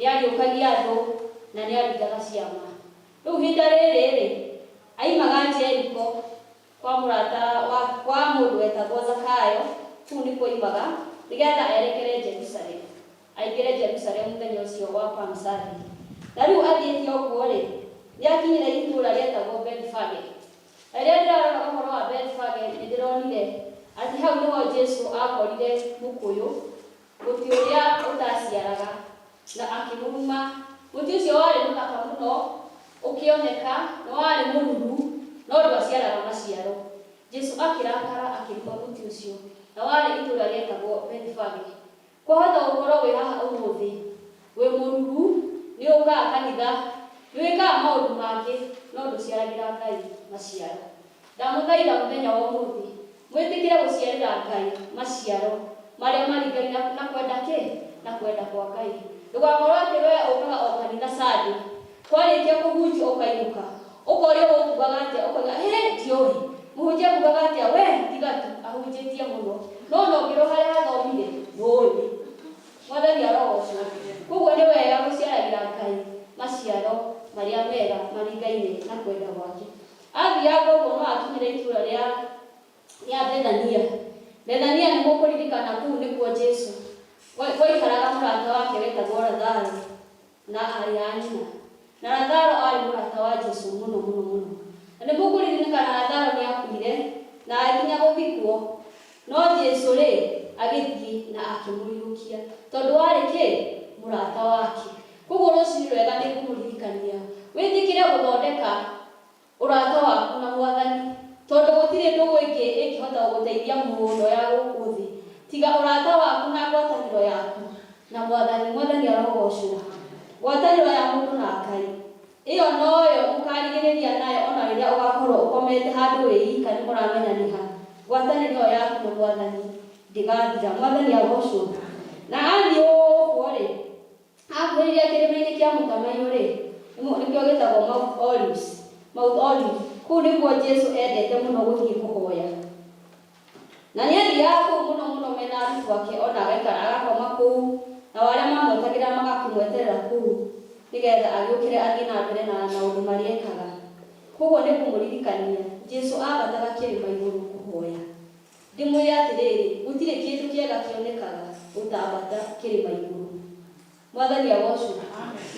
nĩ ariũkagia andũ na nĩ aringaga ciama. Rĩu hinda rĩrĩ aimaga Jeriko kwa mũndũ wetagwo Zakayo, kũu nĩkuo aimaga nĩgetha erekere Jerusalemu, aingĩre Jerusalemu mũthenya ũcio wa Palm Sunday. Na rĩu athiĩte ũguo-rĩ, nĩ akinyire itũũra rĩetagwo Bethfage. Na rĩrĩa ndĩrarora ũhoro wa Bethfage nĩ ndĩronire atĩ hau nĩho Jesũ akorire mũkũyũ, mũtĩ ũrĩa ũtaciaraga, na akĩmũruma. Mũtĩ ũcio warĩ mũthaka mũno, ũkĩoneka nĩ warĩ mũruru no ndwaciaraga maciaro. Jesũ akĩrakara akĩruma mũtĩ ũcio, na warĩ itũũra rĩetagwo Bethfage. Kwahota gũkorwo wĩ haha ũmũthĩ wĩ mũruru, nĩ ũkaga kanitha, nĩ wĩkaga maũndũ mangĩ no ndũciaragĩra Ngai maciaro. Ndamũthaitha mũthenya wa ũmũthĩ mwĩtĩkĩre gũciarĩra Ngai maciaro marĩa maringaine na kwenda kĩ? Na kwenda kwa Ngai. Ndũgakorwo atĩ we ũkaga o kanitha Sunday, kwarĩkia kũhunjia ũkainũka ũkoria ũkugaga atĩa, ũkoiga ndiũĩ mũhunjia akugaga atĩa, we tiga tu ahunjĩtie mũno, no ngĩrwo harĩa hathomire ndũĩ. Mwathani arogocwo. Koguo nĩ wega gũciaragĩra Ngai maciaro marĩa mega maringaine na kwenda gwake. Athiaga ũguo no akinyire itũũra rĩa Bethania. Bethania nĩ mũkũririkana kũu nĩkuo Jesũ gwaikaraga mũrata wake wetagwo Lazaro na arĩ a nyina. Na Lazaro arĩ mũrata wa Jesũ mũno mũno mũno. Na nĩ mũkũririkana Lazaro nĩ akuire na agĩkinya gũthikwo, no Jesũ-rĩ agĩthiĩ na akĩmũriũkia tondũ warĩ kĩ? Mũrata wake. Koguo rũciinĩ rwega nĩ kũmũririkania wĩtĩkĩre gũthondeka ũrata waku na Mwathani, tondũ gũtirĩ ndũgũ ĩngĩ ĩngĩhota gũgũteithia mũno ya gũkũ thĩ tiga ũrata waku na ngwatanĩro yaku na Mwathani. Mwathani arogocwo. Ngwatanĩro ya mũndũ na Ngai ĩyo noyo mũkarigĩrĩria nayo ona rĩrĩa ũgakorwo ũkomete handũ wĩika nĩ mũramenya nĩ ha. Ngwatanĩro yaku na Mwathani ndĩgathira. Mwathani arogocwo. Na athiĩ ũguo-rĩ, akuhĩrĩria kĩrĩma-inĩ kĩa mũtamaiyũ-rĩ, nĩkĩo gĩtagwo Mount Olive. Kũu nĩkuo Jesũ endete mũno gũthiĩ kũhoya. Na nĩ athiaga kũu mũno mũno mena arutwo ake, ona agaikara agakoma kũu, na arĩa mamwetagĩrĩra magakĩmweterera kũu nĩgetha agĩũkĩre athiĩ na mbere na maũndũ marĩa ekaga. Koguo nĩ kũmũririkania Jesũ ambataga kĩrĩma igũrũ kũhoya. Ndĩmwĩre atĩrĩrĩ, gũtirĩ kĩndũ kĩega kĩonekaga ũtambata kĩrĩma igũrũ. Mwathani agocwo.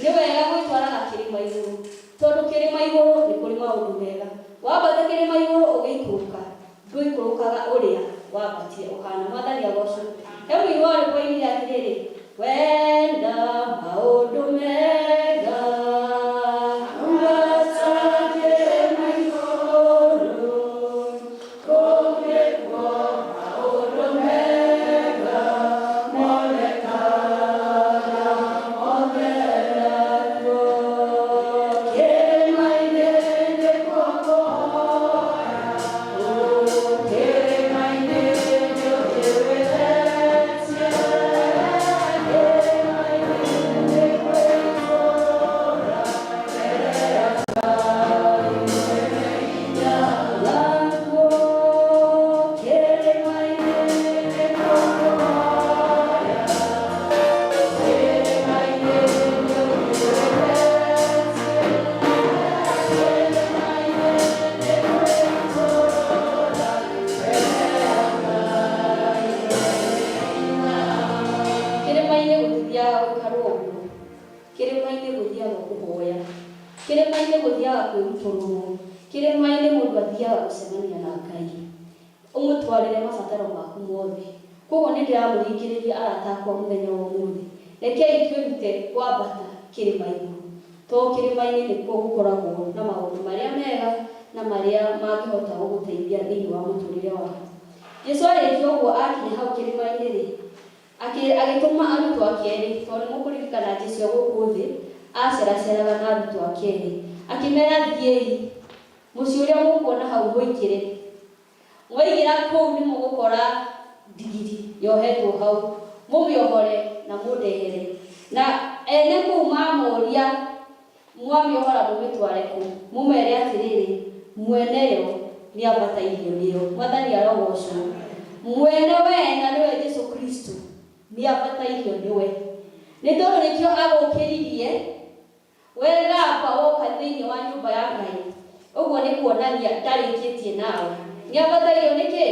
Nĩ wega gwĩtwaraga kĩrĩma igũrũ, tondũ kĩrĩma igũrũ nĩ kũrĩ maũndũ mega. Wambata kĩrĩma igũrũ ũgĩikũrũka, ndũikũrũkaga ũrĩa wambatire ũhana. Mwathani agocwo. He mũini warĩ koinire atĩrĩrĩ, wenda maũndũ mega ambata kĩrĩma igũrũ, kũngĩkwo maũndũ mega monekaga momeragwo. Kĩrĩma-inĩ nĩ kũhoya, kĩrĩma-inĩ nĩ ũkĩwĩretie, kĩrĩma-inĩ nĩ kwĩkũra mbere ya Ngai mwene hinya wako. Kĩrĩma-inĩ nĩ kũhoya, kĩrĩma-inĩ nĩ kĩrĩma-inĩ gũthiaga gũikarwo ũguo, kĩrĩma-inĩ gũthiaga kũhoya, kĩrĩma-inĩ gũthiaga kwĩrutũrũrwo, kĩrĩma-inĩ mũndũ athiaga gũcemania na Ngai ũmũtwarĩre mabataro maku mothe. Koguo nĩ ndĩramũringĩrĩria arata akwa mũthenya wa ũmũthĩ, rekei twĩrute kwambata kĩrĩma igũrũ, tondũ kĩrĩma-inĩ nĩkuo gũkoragwo na maũndũ marĩa mega na marĩa mangĩhota gũgũteithia thĩinĩ wa mũtũrĩre waku. Jesũ arĩkia ũguo akinya hau kĩrĩma-inĩ-rĩ, agĩtũma arutwo ake erĩ, tondũ mũkũririkana Jesũ gũkũ thĩ aceraceraga na arutwo ake erĩ, akĩmera thiĩi mũciĩ ũrĩa mũkuona hau mũingĩre. Mwaingĩra kũu nĩ mũgũkora ndigiri yohetwo hau, mũmĩohore na mũndehere. Na ene kũu mamũria mwamĩohora mũmĩtware kũ, mũmere atĩrĩrĩ, mweneyo nĩ ambatairio nĩyo. Mwathani arogocwo. Mwene wega nĩwe Jesũ Kristo nĩ ambatairio nĩwe. nĩ tondũ nĩkĩo agũkĩririe wegamba woka thĩinĩ wa nyũmba ya Ngai. Ũguo nĩ kuonania ndarĩkĩtie nawe. Nĩabatairio nĩkĩ?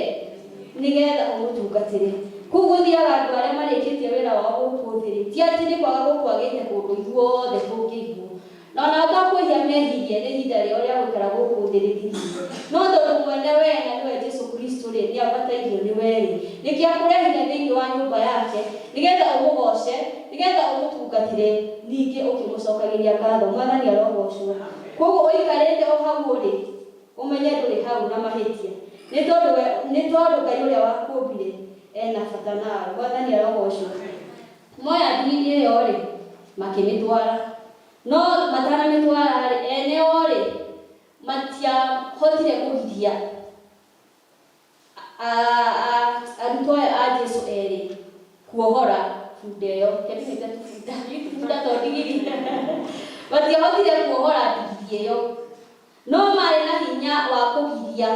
Nĩgetha ũmũtungatĩre. Kũu gũthiaga andũ arĩa marĩkĩtie wĩra wao gũkũ thĩ, ti atĩ nĩ kwaga gũkwagĩte kũndũ ithuothe tũngĩiguo. Na ona atakwĩhia mehirie nĩ ihinda rĩao rĩa gũikara gũkũ thĩ rĩthirire. No tondũ mwene we na nĩwe Jesũ Kristo rĩ, nĩabatairio nĩ we, nĩkĩo akũrehire thĩinĩ wa nyũmba yake nĩgetha ũmũgoce, nĩgetha ũmũtungatĩre, ningĩ ũkĩmũcokagĩria ngatho. Mwathani arogocwo. Koguo ũikarĩte o hau ũrĩ, ũmenye ndũrĩ hau na mahĩtia, nĩ tondũ Ngai ũrĩa wakũmbire ena bata nawe. Mwathani arogocwo. Moya ndini ĩyo rĩ, makĩmĩtwara, no matanamĩtwara rĩ, eneo rĩ matiahotire kũgiria arutwo a Jesũ erĩ kuohora bunda ĩyo. Bunda to ndigiri. Matiahotire kuohora ndigiri ĩyo, no marĩ na hinya wa kũgiria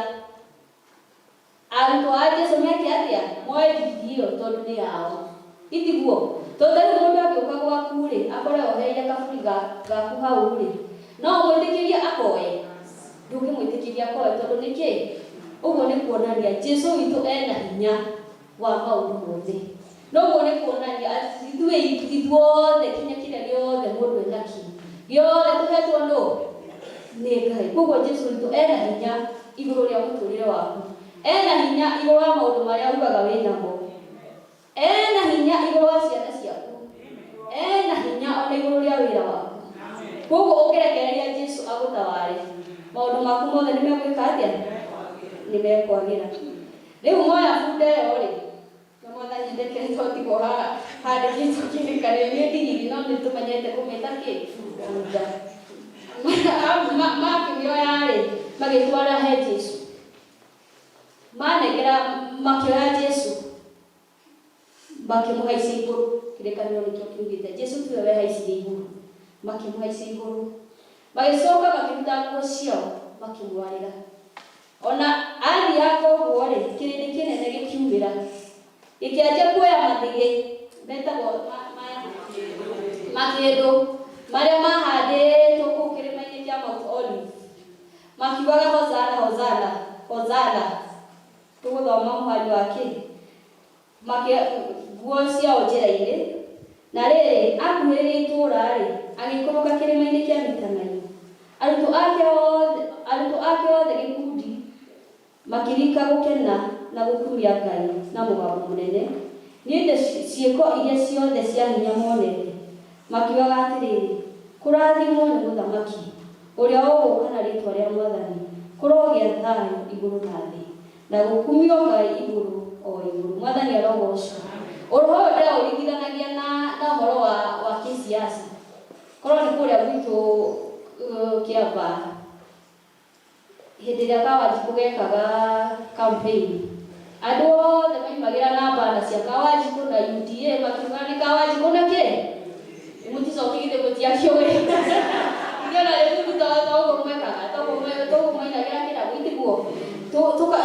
arutwo a Jesũ meke atĩa? Moe ndigiri ĩyo tondũ nĩ yao. Itiguo tondũ mũndũ agĩũka gwaku rĩ, akore oheire kaburi gaku hau rĩ, no ũmwĩtĩkĩrie akoe? Ndũngĩmwĩtĩkĩria akoe tondũ nĩkĩ? Ũguo nĩ kuonania Jesũ witũ ena hinya wa maũndũ mothe. Noguo nĩ kuonania ithuothe, kinya kĩrĩa gĩothe mũndũ enakĩ, gĩothe tũhetwo nĩ Ngai. Koguo Jesũ witũ ena hinya igũrũ rĩa mũtũrĩre waku, ena hinya igũrũ wa maũndũ marĩa ugaga wĩnamo, ena hinya igũrũ wa ciana ciaku, ena hinya ona igũrũ rĩa wĩra waku. Koguo ũngĩrekereria Jesũ agũtaware, maũndũ maku mothe nĩ megwĩka atĩa? Nĩ mekwagĩra. Rĩu moya bunda ĩyo rĩ, na Mwathani ndekete ũtigwo handĩkĩtwo kĩrĩkanĩro nĩ ndigiri, no nĩ tũmenyete kũmĩta kĩ? Bunda. Makĩmĩoya rĩ, magĩtwara he Jesũ. Manengera makĩoya Jesũ makĩmũhaicia igũrũ. Kĩrĩkanĩro nĩkĩo kiugĩte Jesũ tiwe wehaicirie igũrũ, makĩmũhaicia igũrũ. Magĩcoka makĩruta nguo ciao makĩmwarĩra. Ona athiaga ũguo rĩ, kĩrĩndĩ kĩnene gĩkiumĩra gĩkĩanjia kuoya mathĩgĩ metagwo makĩndũ marĩa mahandĩtwo kũu kĩrĩma-inĩ kĩa Mount Olive, makiugaga Hosana, Hosana, Hosana. Tũgũthoma mũhari wa kĩ? Nguo ciao njĩra-inĩ. Na rĩrĩ, akuhĩrĩria itũũra rĩ, agĩikũrũka kĩrĩma-inĩ kĩa mĩtamaiyũ. Arutwo ake othe gĩkundi makĩrika gũkena na gũkumia Ngai na mũgambo mũnene nĩ ũndũ ciĩko iria ciothe cia hinya monete, makiugaga atĩrĩrĩ, kũrathimwo nĩ mũthamaki ũrĩa ũgũũka na rĩĩtwa rĩa Mwathani, kũrogĩa thayũ igũrũ na thĩ, na gũkumio Ngai igũrũ o igũrũ. Mwathani arogocwo. Ũhoro ũyũ ndĩraũringithanagia na ũhoro wa kĩsiasa. Korwo nĩ kũrĩa gwitũ Kĩamba, hĩndĩ ĩrĩa Kawanjikũ gekaga campaign, andũ othe maimagĩra na mbara cia Kawanjikũ na UDA makiuga nĩ Kawanjikũ na kĩ? Mũticokĩgĩte mũtiakĩũĩ. Ndiona rĩu toguo mwekaga, toguo mainagĩra kĩrabu itiguo.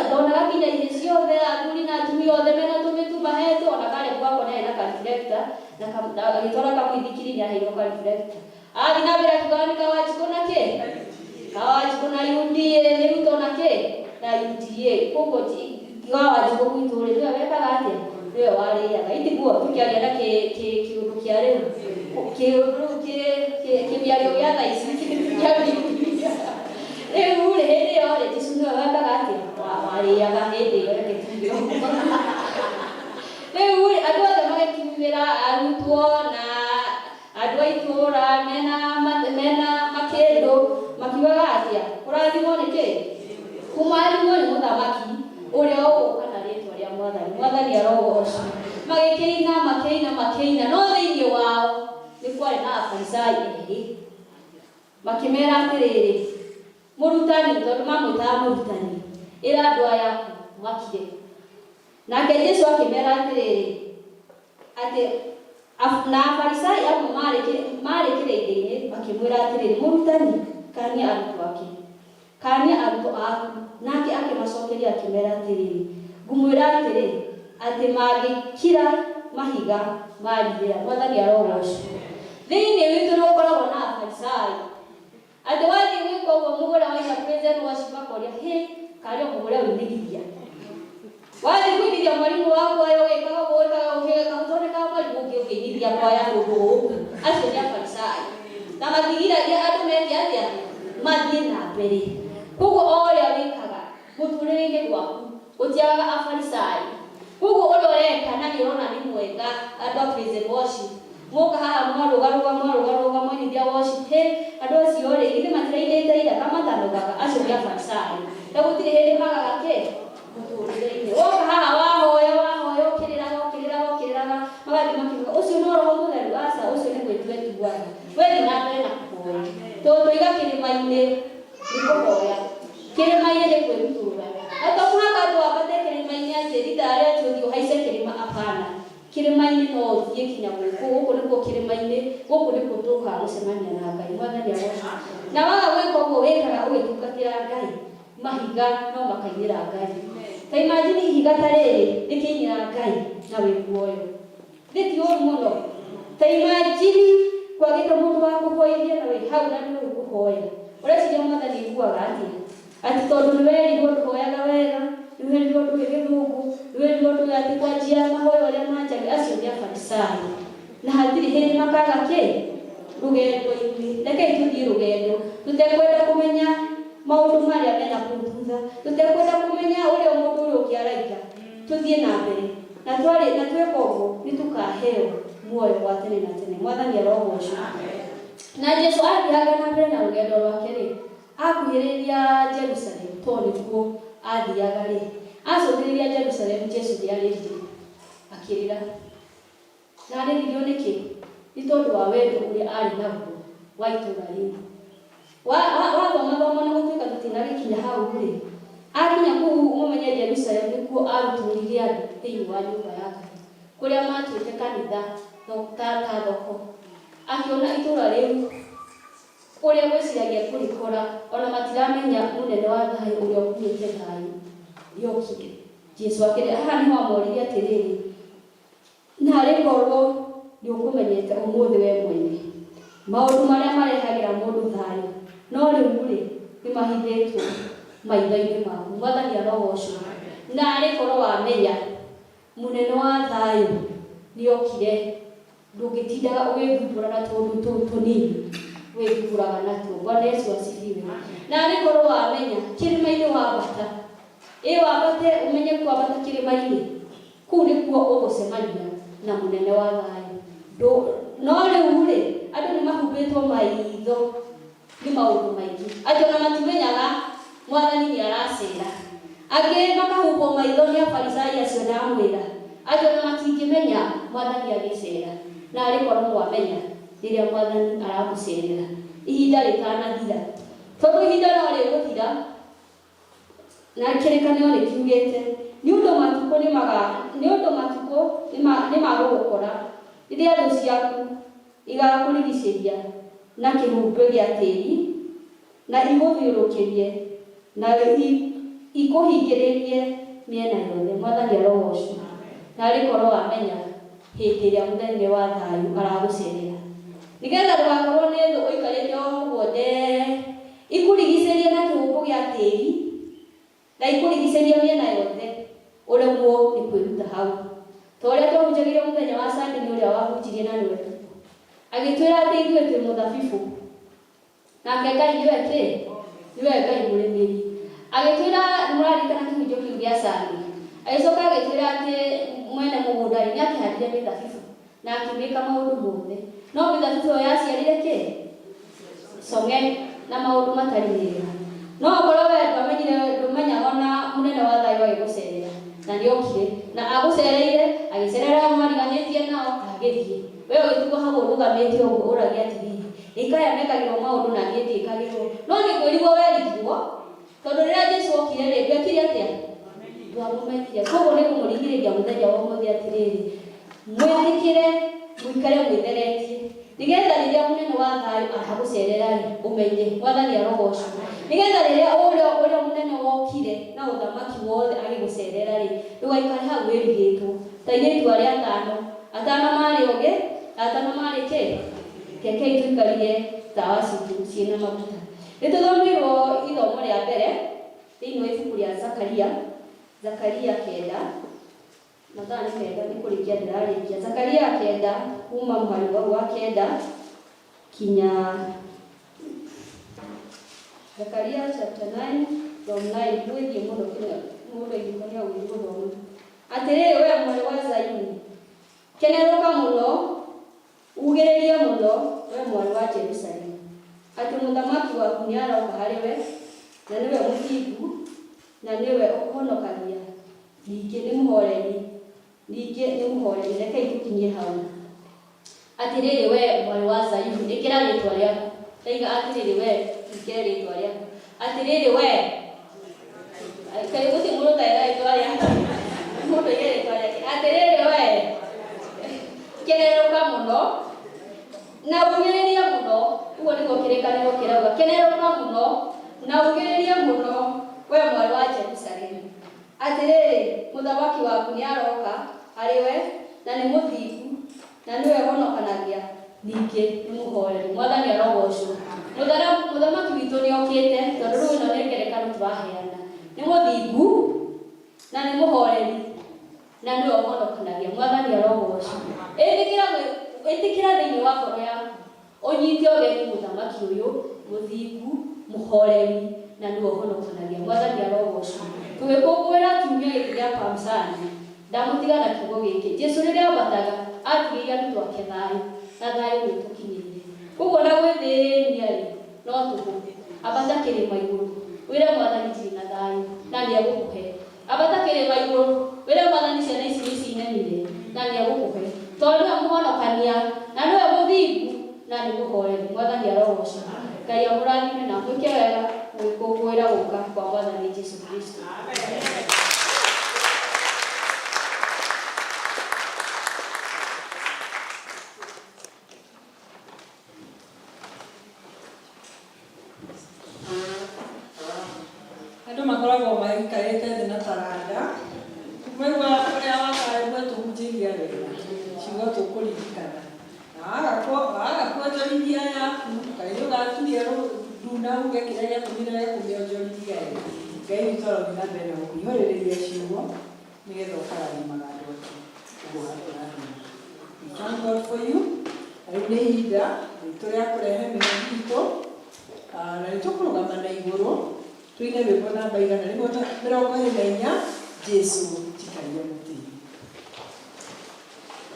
Ndonaga nginya ihĩ ciothe, athuri na atumia othe mena tũmĩtu mahetwo, ona Caleb wakonere na karibireta, na agĩtwara kamũithikiri nĩaheirwo karibireta. Athi na mbere akiuga nĩ Kawanjikũ na kĩ? Kawanjikũ na UDA, nĩ Ruto na kĩ? Na UDA. Koguo Kawanjikũ gwitũ rĩ, nĩwe wekaga atĩa? Nĩwe warĩaga. Itiguo tũkĩaria na kĩũndũ kĩa rĩu, kĩmĩario gĩa thaa ici kĩa Biblia. Rĩu rĩ, hĩndĩ ĩyo rĩ, Jesũ nĩwe wekaga atĩa? Warĩaga hĩndĩ ĩyo ĩgĩkiumĩra. Rĩu rĩ, andũ othe magĩkiumĩra, arutwo na andũ a itũũra mena makĩndũ makiugaga atĩa? Kũrathimwo nĩ kĩ? Kũrathimwo nĩ mũthamaki ũrĩa ũgũũka na rĩĩtwa rĩa Mwathani. Mwathani arogocwo. Makĩina, no thĩinĩ wao nĩ kwarĩ na Afarisai erĩ. Makĩmera atĩrĩrĩ, mũrutani, tondũ mamwĩtaga mũrutani, ĩra andũ aya mwakire. Nake Jesũ akĩmera atĩrĩrĩ, atĩ na Afarisai amwe marĩ kĩrĩndĩ-inĩ makĩmwĩra atĩrĩrĩ, mũrutani, kania arutwo ake, kania arutwo aku. Nake akĩmacokeria akĩmera atĩrĩrĩ, ngũmwĩra atĩrĩ, atĩ mangĩkira mahiga marigĩra mwathani arogocwo thĩinĩ witũ nĩ gũkoragwo na afarisai andũ wathiĩ gwĩka ũguo mũgũre waina praise and worship makoria karĩ mũgũre wĩnĩgithia wathiĩ kũinithia mwarimũ waku ayo gĩkaga ũgĩkaga mwarimũ ũngĩ ũkĩinithia kwaya kũndũ gũkũ acio nĩ afarisai na matigiragia andũ metia atĩa mathiĩ na mbere koguo o ũrĩa wĩkaga mũtũrĩre-inĩ gwaku ũtiagaga afarisai koguo ũrĩa ũreka na nĩ ũrona nĩ mwega andũ a praise and worship moka haha mwarũgarũga mwainithia worship andũ acio rĩ githĩ matirainĩte ira kamatanogaga acio nĩ afarisai na gũtirĩ hĩndĩ magaga kĩ mũtũrĩre-inĩ woka haha wahoya ũkĩrĩraga magathiĩ makiuga ũcio nĩ roho mũtheru aca ũcio nĩ gwĩtua etuaga wethi na mbere na kũhoya tũiga kĩrĩma-inĩ nĩ kũhoya kĩrĩma-inĩ nĩ kwĩrutũra to mũhaka twambate kĩrĩma-inĩ atĩ rita rĩa tũthiĩ ũhaice kĩrĩma apana kĩrĩma-inĩ no ũthiĩ kinya gũkũ nĩkuo kĩrĩma-inĩ gũkũ nĩkuo tũkaga gũcemania na Ngai mwathani agocwo na waga gwĩka ũguo wĩkaga ũgĩtungatĩra Ngai mahiga no makainĩra Ngai ta imagine ihiga ta rĩrĩ rĩkĩinĩra Ngai na wĩ muoyo rĩti ũru mũno ta imagine kwagĩte mũndũ wa kũhoithia na wĩ hau na nĩ ũkũhoya ũreciria mwathani aiguaga atĩa atĩ tondũ nĩ werirwo ndũhoyaga wega nĩ werirwo ndũrĩ gĩthũngũ nĩ werirwo ndũrĩ atĩ kwanjia mahoya ũrĩa manjagi acio nĩ afarisai na hatirĩ hĩndĩ makaga kĩ rũgendo-inĩ rekei tũthiĩ rũgendo tũtekwenda kũmenya maũndũ marĩa mena kũu thutha tũtekwenda kũmenya ũrĩa mũndũ ũrĩa ũngĩ araiga tũthiĩ na mbere na twĩka ũguo nĩ tũkaheo muoyo wa tene na tene mwathani arogocwo na Jesũ athiaga na mbere na rũgendo rwake rĩ akuhĩrĩria Jerusalemu tondũ nĩkuo athiaga rĩ acũthĩrĩria Jerusalemu Jesũ nĩarĩrire akĩrĩra na arĩririo nĩkĩ nĩ tondũ wa wendo ũrĩa arĩ naguo wa itũũra rĩu wathoma na gũtuĩka tũtinagĩkinya hau rĩ akinya kũu mũmenye Jerusalemu nĩkuo arutũrire andũ thĩinĩ wa nyũmba ya Ngai kũrĩa matuĩte kanitha ta thoko akĩona itũũra rĩu ũrĩa gwĩciragia kũrĩkora ona matiramenya mũnene wa thayũ ũrĩa ũkuĩte thayũ yokire Jesũ akĩrĩa haha nĩho amorire atĩrĩrĩ narĩ korwo nĩ ũkũmenyete ũmũthĩ we mwene maũndũ marĩa marehagĩra mũndũ thayũ no rĩu rĩ nĩ mahithĩtwo maitho-inĩ maku mwathani arogocwo narĩ korwo wamenya mũnene wa thayũ nĩokire ndũngĩtindaga ũgĩthumbũra na tũndũ tũu tũnini wĩthumbũraga natuo Bwana Yesu asifiwe narĩ korwo wamenya kĩrĩma-inĩ wambata wambate ũmenye kwambata kĩrĩma-inĩ kũu nĩkuo ũgũcemania na mũnene wa thayũ no rĩu rĩ andũ nĩ mahumbĩtwo maitho nĩ maũndũ maingĩ andũ ona matimenyaga mwathani nĩ aracera angĩ makahumbwo maitho nĩ afarisai acio ndamwĩra andũ ona matingĩmenya mwathani agĩcera narĩ korwo mwamenya rĩrĩa mwathani aramũcerera ihinda rĩtanathira tondũ ihinda no rĩgũthira na kĩrĩkanĩro nĩkiugĩte nĩ ũndũ matukũ nĩ magũgũkora rĩrĩa thũ ciaku igakũrigicĩria na kĩhumbĩ gĩa tĩri na igũthiũrũkĩrie na ikũhingĩrĩrie mĩena yothe mwathani arogocwo narĩ korwo wamenya hĩndĩ ĩrĩa mũthenya wa thayũ aragũcerera nĩgetha ndũgakorwo nĩ thũ ũikarĩte o ũguo ikũrigicĩrie na kĩhumbũ gĩa tĩri na ikũrigicĩrie mĩena yothe ũremwo nĩ kwĩruta hau ta ũrĩa twahunjagĩrio mũthenya wa Sunday nĩ ũrĩa wahunjirie na nĩwe agĩtwĩra atĩ ithuĩ twĩ mũthabibũ nake Ngai nĩwe Ngai mũrĩmĩri agĩtwĩra nĩmũraririkana kĩhunjio kĩu gĩa Sunday agĩcoka agĩtwĩra atĩ mwene mũgũnda nĩ akĩhandire mĩthabibũ na akĩmĩka maũndũ mothe no mĩthabibũ ĩyo yaciarire kĩ cong'e na maũndũ matarĩ mega no okorwo we ndũmenyaga ona mũnene wa thayũ agĩgũcerera na nĩokire na agũcereire agĩcerera mariganĩtie nao agĩthiĩ we ũgĩtigwo hau ũrũgamĩte ũguo ũragia atĩrĩrĩ ĩkaya mekagĩrwo maũndũ na niĩ ndiĩkagĩrwo no nĩ kwĩrigwo werigwo tondũ rĩrĩa Jesũ okire rĩ ndwekire atĩa ndwamũmenyire koguo nĩ kũmũringĩrĩria mũthenya wa ũmũthĩ atĩrĩrĩ mwĩtĩkĩre mũikare mwĩtheretie nĩgetha rĩrĩa mũnene wa thayũ aragũcerera ũmenye mwathani arogocwo nĩgetha rĩrĩa ũrĩa mũnene wokire na ũthamaki wothe agĩgũcerera rĩ ndũgaikare hau wĩrigĩtwo ta airĩtu arĩa atano atana mari oge atana mari ke keke tuikarie tawa citu ciina maguta nituthomirwo ithomo ria mbere thiini wa ibuku ria Zakaria 9 mathaa nĩ mega nĩ kũrĩkia ndĩrarĩkia Zakaria 9 kuma mũhari wa 9 kinya Zakaria chapter 9 from 9 gwĩthie mũno kinya mũndũ aingĩkonia gwĩthie gũthoma atĩrĩrĩ we mwarĩ wa Zayuni kenerũka mũno ugĩrĩrie mũno we mwarĩ wa Jerusalemu atĩ mũthamaki waku nĩ aroka harĩ we na nĩwe mũthingu na nĩwe ũkũhonokagia ningĩ nĩ mũhoreri rekei tũkinyie hau atĩrĩrĩ we mwarĩ wa Zayuni ĩkĩra rĩtwa rĩaku ndaiga atĩrĩrĩ we ĩkĩra rĩtwa rĩaku atĩrĩrĩ we kaĩ gũtirĩ mũndũ ũtaĩra rĩtwa rĩaku mũndũ ĩkĩra rĩtwa rĩake atĩrĩrĩ we kenerũka mũno na ugĩrĩrie mũno ũguo nĩguo kĩrĩkanĩro kĩrauga kenerũka mũno na ugĩrĩrie mũno we mwarĩ wa Jerusalemu atĩrĩrĩ mũthamaki waku nĩ aroka harĩ we na nĩ mũthingu na nĩwe ũhonokanagia ningĩ nĩ mũhoreri mwathani arogocwo mũthamaki witũ nĩ okĩte tondũ rĩu ĩno nĩ ngerekano tũraheana nĩ mũthingu na nĩ mũhoreri na nĩwe ũhonokanagia mwathani arogocwo ĩtĩkĩra thĩinĩ wa ngoro yaku ũnyite ũgeni mũthamaki ũyũ mũthingu mũhoreri na nĩwe ũhonokanagia mwathani arogocwo tũgĩkũngũĩra kiumia gĩkĩ gĩa Palm Sunday ndamũtiga na kiugo gĩkĩ Jesũ rĩrĩa ambataga atigĩire andũ ake thayũ na thayũ nĩ ũtũkinyĩire koguo na gwĩthĩnia rĩ no tũhũthĩ ambata kĩrĩma igũrũ wĩre mwathani ndirĩ na thayũ na nĩ egũkũhe ambata kĩrĩma igũrũ wĩre mwathani ciana ici nĩ cinenire na nĩ egũkũhe tondũ nĩwe mũhonokania na nĩwe mũthingu na nĩ mũhoreri mwathani arogocwo Ngai amũrathime na mwĩke wega gwĩkũngũĩra gũka kwa mwathani Jesũ Kristo. Andũ makoragwo magĩikarĩte thĩ na taranda maigua ũrĩa wakarĩmwe tũhunjĩria wega ciugo tũkũririkana na waga kuonjorithia yaku kaĩ ũgaturia nduna uge kĩrĩa gĩatũmire we kũmĩonjorithia Ngai witũ arothi na mbere na gũkũihũrĩrĩria ciugo nĩgetha ũkarathima andũ ake ũguo hatũrathima. We thank God for you. Rĩu nĩ ihinda ritũ rĩa kũrehe mĩhothi itũ na nĩtũkũrũgama na igũrũ tuine rwĩmbo namba igana rĩmwe 24 Jesũ njikaria mũtĩ-inĩ.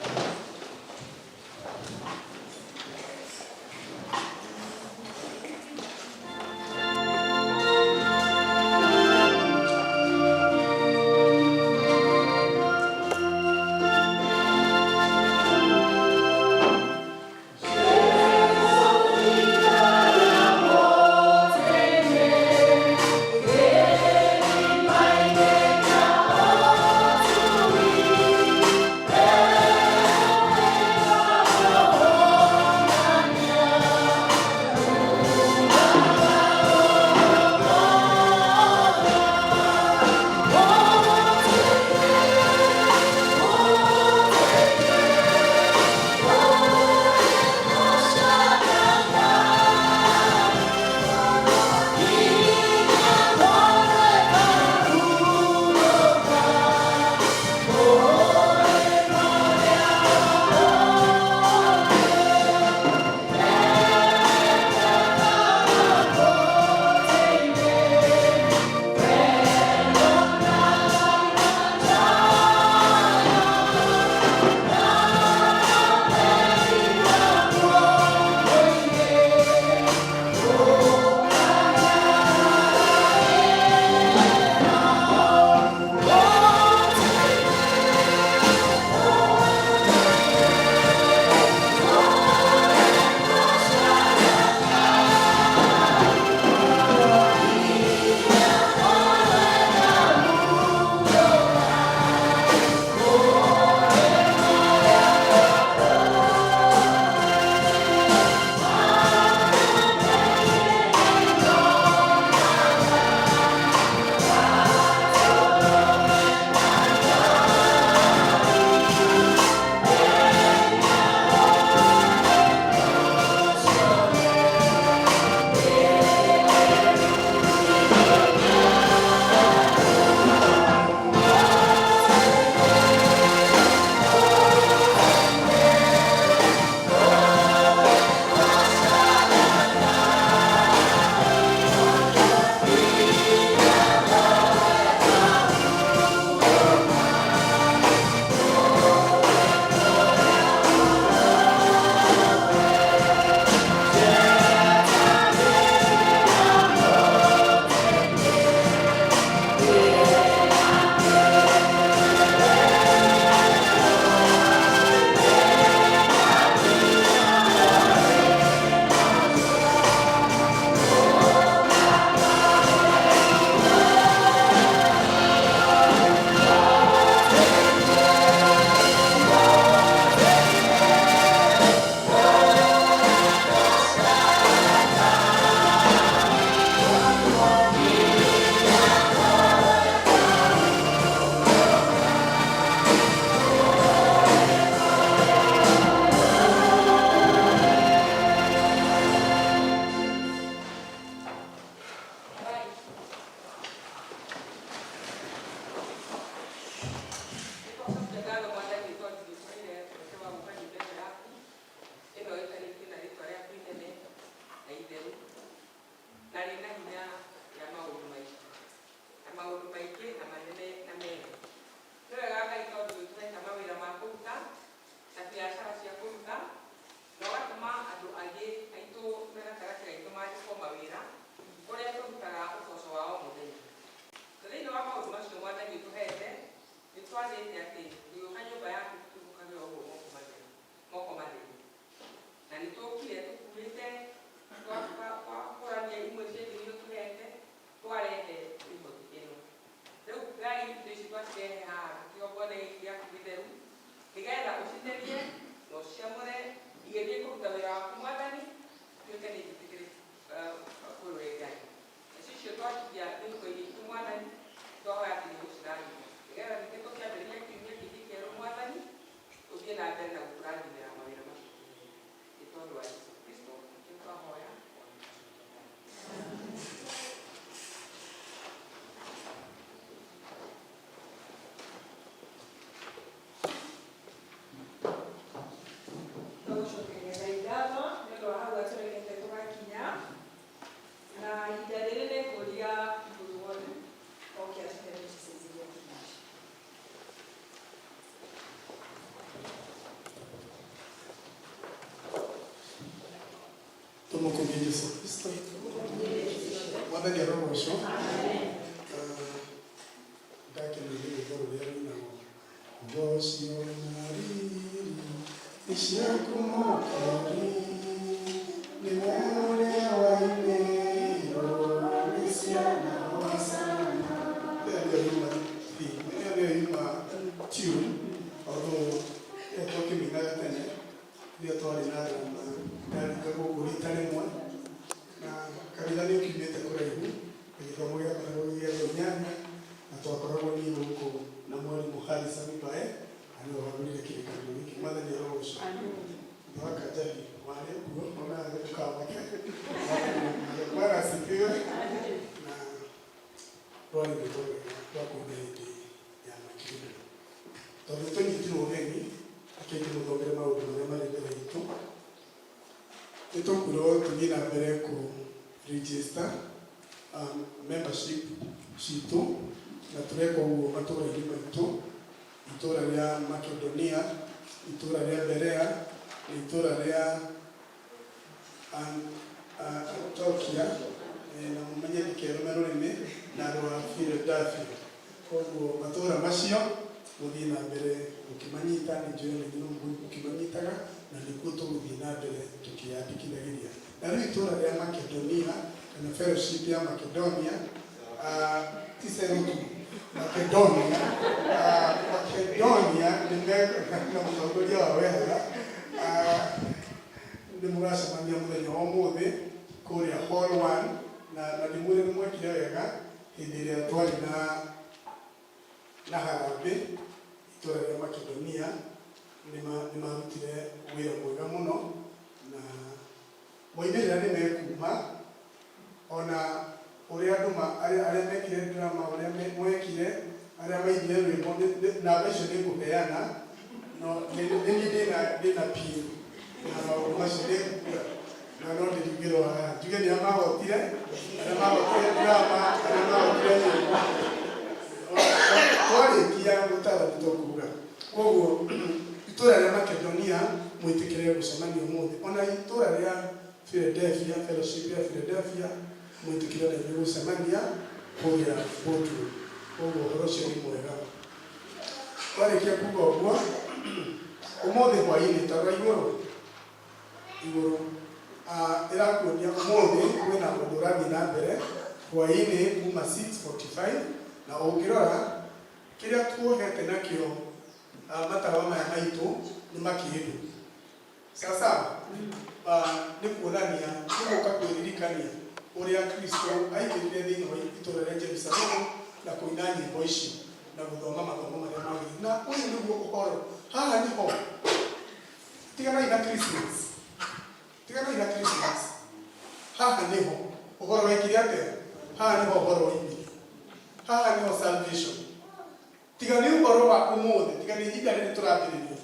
Thank you. Tumukumbuke Yesu Kristo. Mwathani arogocwo. Ndakenera igoro rĩa rĩinagwo. Ngocio na riri nĩciakũmũkĩri nĩwe ũrĩa waimĩirwo nĩ ciana hosana. Nĩyo yuma tune, although tũkĩmĩinaga tene rĩrĩa twarĩ na rũma ndarika gũkũ rita rĩmwe na kanitha nĩ ũkiumĩte kũraihu gĩthomo gĩakoragwo gĩa Rũnyanya na twakoragwo niĩ gũkũ na mwarimũ Harrison Mbae na nĩwe wagũrire kĩrĩkanĩro gĩkĩ. Mwathani arogocwo. Mwaka Njahi warĩ kuo ona ndũkamake Bwana asifiwe. Na rwarĩ rwĩmbo rwega rwa kũina hĩndĩ ya makirĩro tondũ tũnyitirwo ũgeni akĩngĩ mũthomere maũndũ marĩa marĩ mbere itũ. Nĩtũkwĩrwo tũthiĩ na mbere kũ register membership citũ na tũreka ũguo matũũra-inĩ maitũ, itũũra rĩa Makedonia, itũũra rĩa Berea, itũũra rĩa Antiokia na mũmenye ndikĩrũme rũrĩmĩ na andũ a Philadelphia. Koguo matũũra macio gũthiĩ na mbere ũkĩmanyita, nĩ njũĩ nĩ ũkĩmanyitaga na nĩkuo tũgũthiĩ na mbere tũkĩyandĩkithagĩria. Na rĩu itũũra rĩa Makedonia kana fellowship ya Makedonia ti Serutu Makedonia nĩ na mũtongoria wa wega nĩ mũgacemania mũthenya wa ũmũthĩ kũrĩa Hall 1 na ndĩmwĩre nĩ mwekire wega hĩndĩ ĩrĩa twarĩ na harambĩ. Itũũra rĩa Makedonia nĩ marutire wĩra mwega mũno na moimĩrĩra nĩ mekuma ona ũrĩa andũ arĩa mekire drama ũrĩa mwekire arĩa maigire rwĩmbo namba icio nĩ ngũheana no nĩ ndĩna piu na maũndũ macio nĩ ngũkua na no ndĩrugĩrwo haha njuge nĩo mahotire, arĩa mahotire drama, arĩa mahotire nyĩmbo. Twarĩkia gũtara nĩtũkuga. Koguo itũũra rĩa Makedonia mwĩtĩkĩre gũcemania ũmũthĩ, ona itũũra rĩa Philadelphia, fellowship ya Philadelphia mwĩtĩkĩre na gũcemania kũrĩa Bũndũ. Koguo ũhoro ũcio nĩ mwega. Twarĩkia kuga ũguo ũmũthĩ hwaĩ-inĩ tarora igũrũ ĩrakuonia ũmũthĩ kwĩna ũndũ ũrathiĩ na mbere hwaĩ-inĩ kuma 6:45 na ũngĩrora kĩrĩa tuohete nakĩo matawa maya maitũ nĩ makĩndũ. Sasa nĩ kuonania nĩ gũka kwĩririkania ũrĩa Kristo aikĩrire thĩinĩ wa itũũra rĩa Jerusalemu na kũina nyĩmbo ici na gũthoma mathomo marĩa magĩrĩire. Na ũyũ nĩguo ũhoro. Haha nĩho tiganai na Christmas. Tiganai na Christmas. Haha nĩho ũhoro wekire atĩa? Haha nĩho ũhoro woimire. Haha nĩho salvation. Tigani ũhoro wa ũmũthĩ, tigani ihinda rĩrĩ tũrambĩrĩria.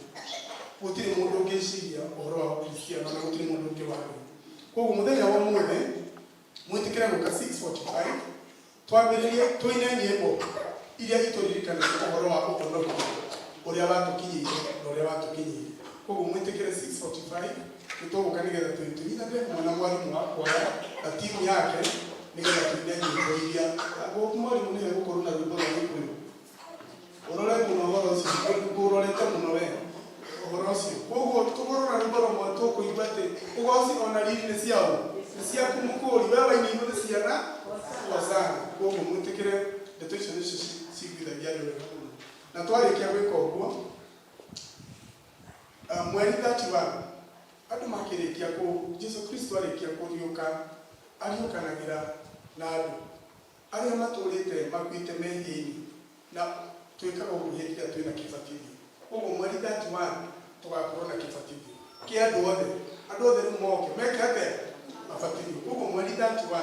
Gũtirĩ mũndũ ũngĩciria ũhoro wa Ũkristiano na gũtirĩ mũndũ ũngĩ wagĩrĩire. Koguo mũthenya wa ũmũthĩ mwĩtĩkĩre gũka 6:45 twambĩrĩrie tũine nyĩmbo iria itũririkanagia ũhoro wa ũhonokio ũrĩa watũkinyĩire na ũrĩa watũkinyĩire. Koguo mwĩtĩkĩre 6:45 nĩtũgũka nĩgetha tũnyitane hamwe na mwarimũ wa kwaya na timu yake nĩgetha tũine nyĩmbo iria mwarimũ nĩwe gũkorwo na rwĩmbo rwa Gĩkũyũ. Ũrore mũno ũhoro ũcio, ũrorete mũno wega ũhoro ũcio. Koguo tũkorwo na rwĩmbo rũmwe tũkũigua atĩ ũgoci ona riri nĩ ciaũ nĩ ciaku mũkũri we wainĩirwo nĩ ciana hosana. Koguo mwĩtĩkĩre ndeto icio nĩcio ciguithagia andũ wega mũno. Na twarĩkia gwĩka ũguo mweri 31 andũ makĩrĩkia Jesũ Kristo arĩkia kũriũka ariũkanagĩra na andũ arĩa matũrĩte makuĩte mehia-inĩ na twĩkaga ũguo hĩndĩ ĩrĩa twĩna kĩbatithio. Koguo mweri 31 tũgakorwo na kĩbatithio kĩa andũ othe rĩu moke meke atĩa mabatithio. Koguo mweri 31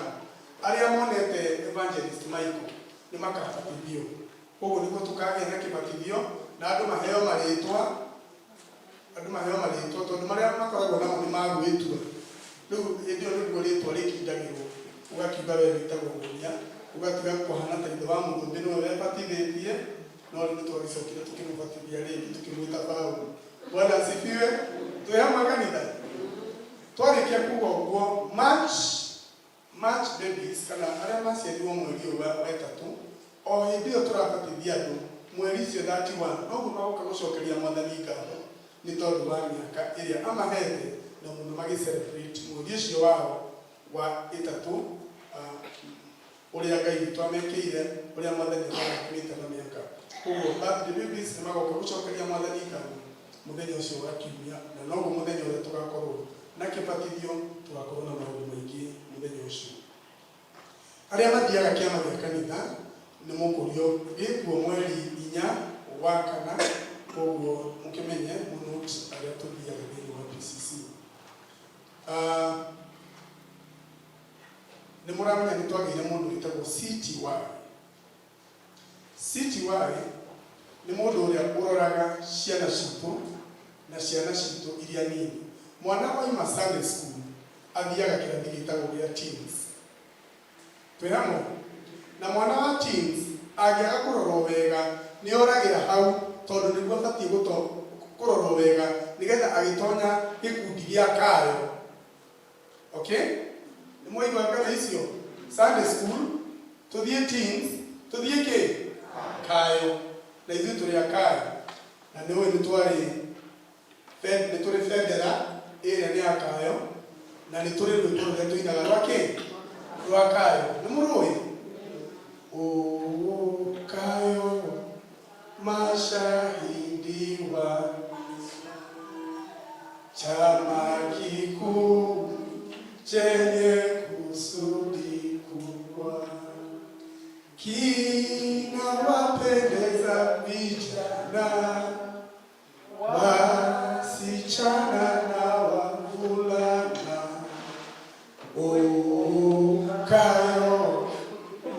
arĩa monete evangelist Michael nĩ makabatithio. Koguo nĩguo tũkagĩa na kĩbatithio na andũ maheo marĩtwa tondũ marĩa makoragwo namo nĩ magwĩtua. Rĩu hĩndĩ ĩyo nĩguo rĩtwa rĩkindagĩrwo ũgakiuga we wĩtagwo Mũria ũgatiga kũhana ta ithe wa Mũthũmbĩ nĩwe webatithĩtie no rĩu nĩtwagĩcokire tũkĩmũbatithia rĩngĩ tũkĩmwĩta Paũlũ. Bwana asifiwe. Twĩ hamwe kanitha. Twarĩkia kuga ũguo March babies kana arĩa maciarirwo mweri ũyũ wa wetatũ o hĩndĩ ĩyo tũrabatithia andũ mweri ũcio 31 noguo magoka gũcokeria Mwathani ngatho nĩ tondũ wa mĩaka ĩrĩa amahete na mũno magĩcelebrate mweri ũcio wao wa ĩtatũ ũrĩa Ngai witũ amekĩire ũrĩa Mwathani arakumĩte na mĩaka. Koguo birthday babies nĩ magoka gũcokeria Mwathani ngatho mũthenya ũcio wa kiumia na noguo mũthenya ũrĩa tũgakorwo na kĩbatithio tũgakorwo na maũndũ maingĩ mũthenya ũcio. Arĩa mathiaga kĩama gĩa kanitha nĩ mũkũrio gĩkuo mweri 4 wa kana, koguo mũkĩmenye mũnote arĩa tũthiaga thĩinĩ wa PCC. Nĩ mũramenya nĩ twagĩire mũndũ wĩtagwo CTY. CTY nĩ mũndũ ũrĩa ũroraga ciana citũ na ciana citũ iria nini. Mwana oima Sunday school athiaga kĩrathi gĩtagwo gĩa teens. Twĩ hamwe? Na mwana wa teens angĩaga kũrorwo wega nĩ oragĩra hau tondũ nĩguo abatiĩ kũrorwo wega nĩgetha agĩtonya gĩkundi gĩa kayo. Okay? Nĩ mwaigua ng'ano icio? Sunday school, tũthiĩ teens, tũthiĩ kĩ? Kayo. Na ithuĩ tũrĩ a kayo. Na nĩ ũĩ nĩ tũrĩ bendera ĩrĩa nĩ ya kayo na nĩ tũrĩ rwĩmbo rũrĩa tũinaga rwa kĩ? Rwa kayo. Nĩ mũrũĩ? Kayo mashahidi wa chama kikuu chenye kusudi kubwa kinawapendeza vijana wasichana na wavulana. Kayo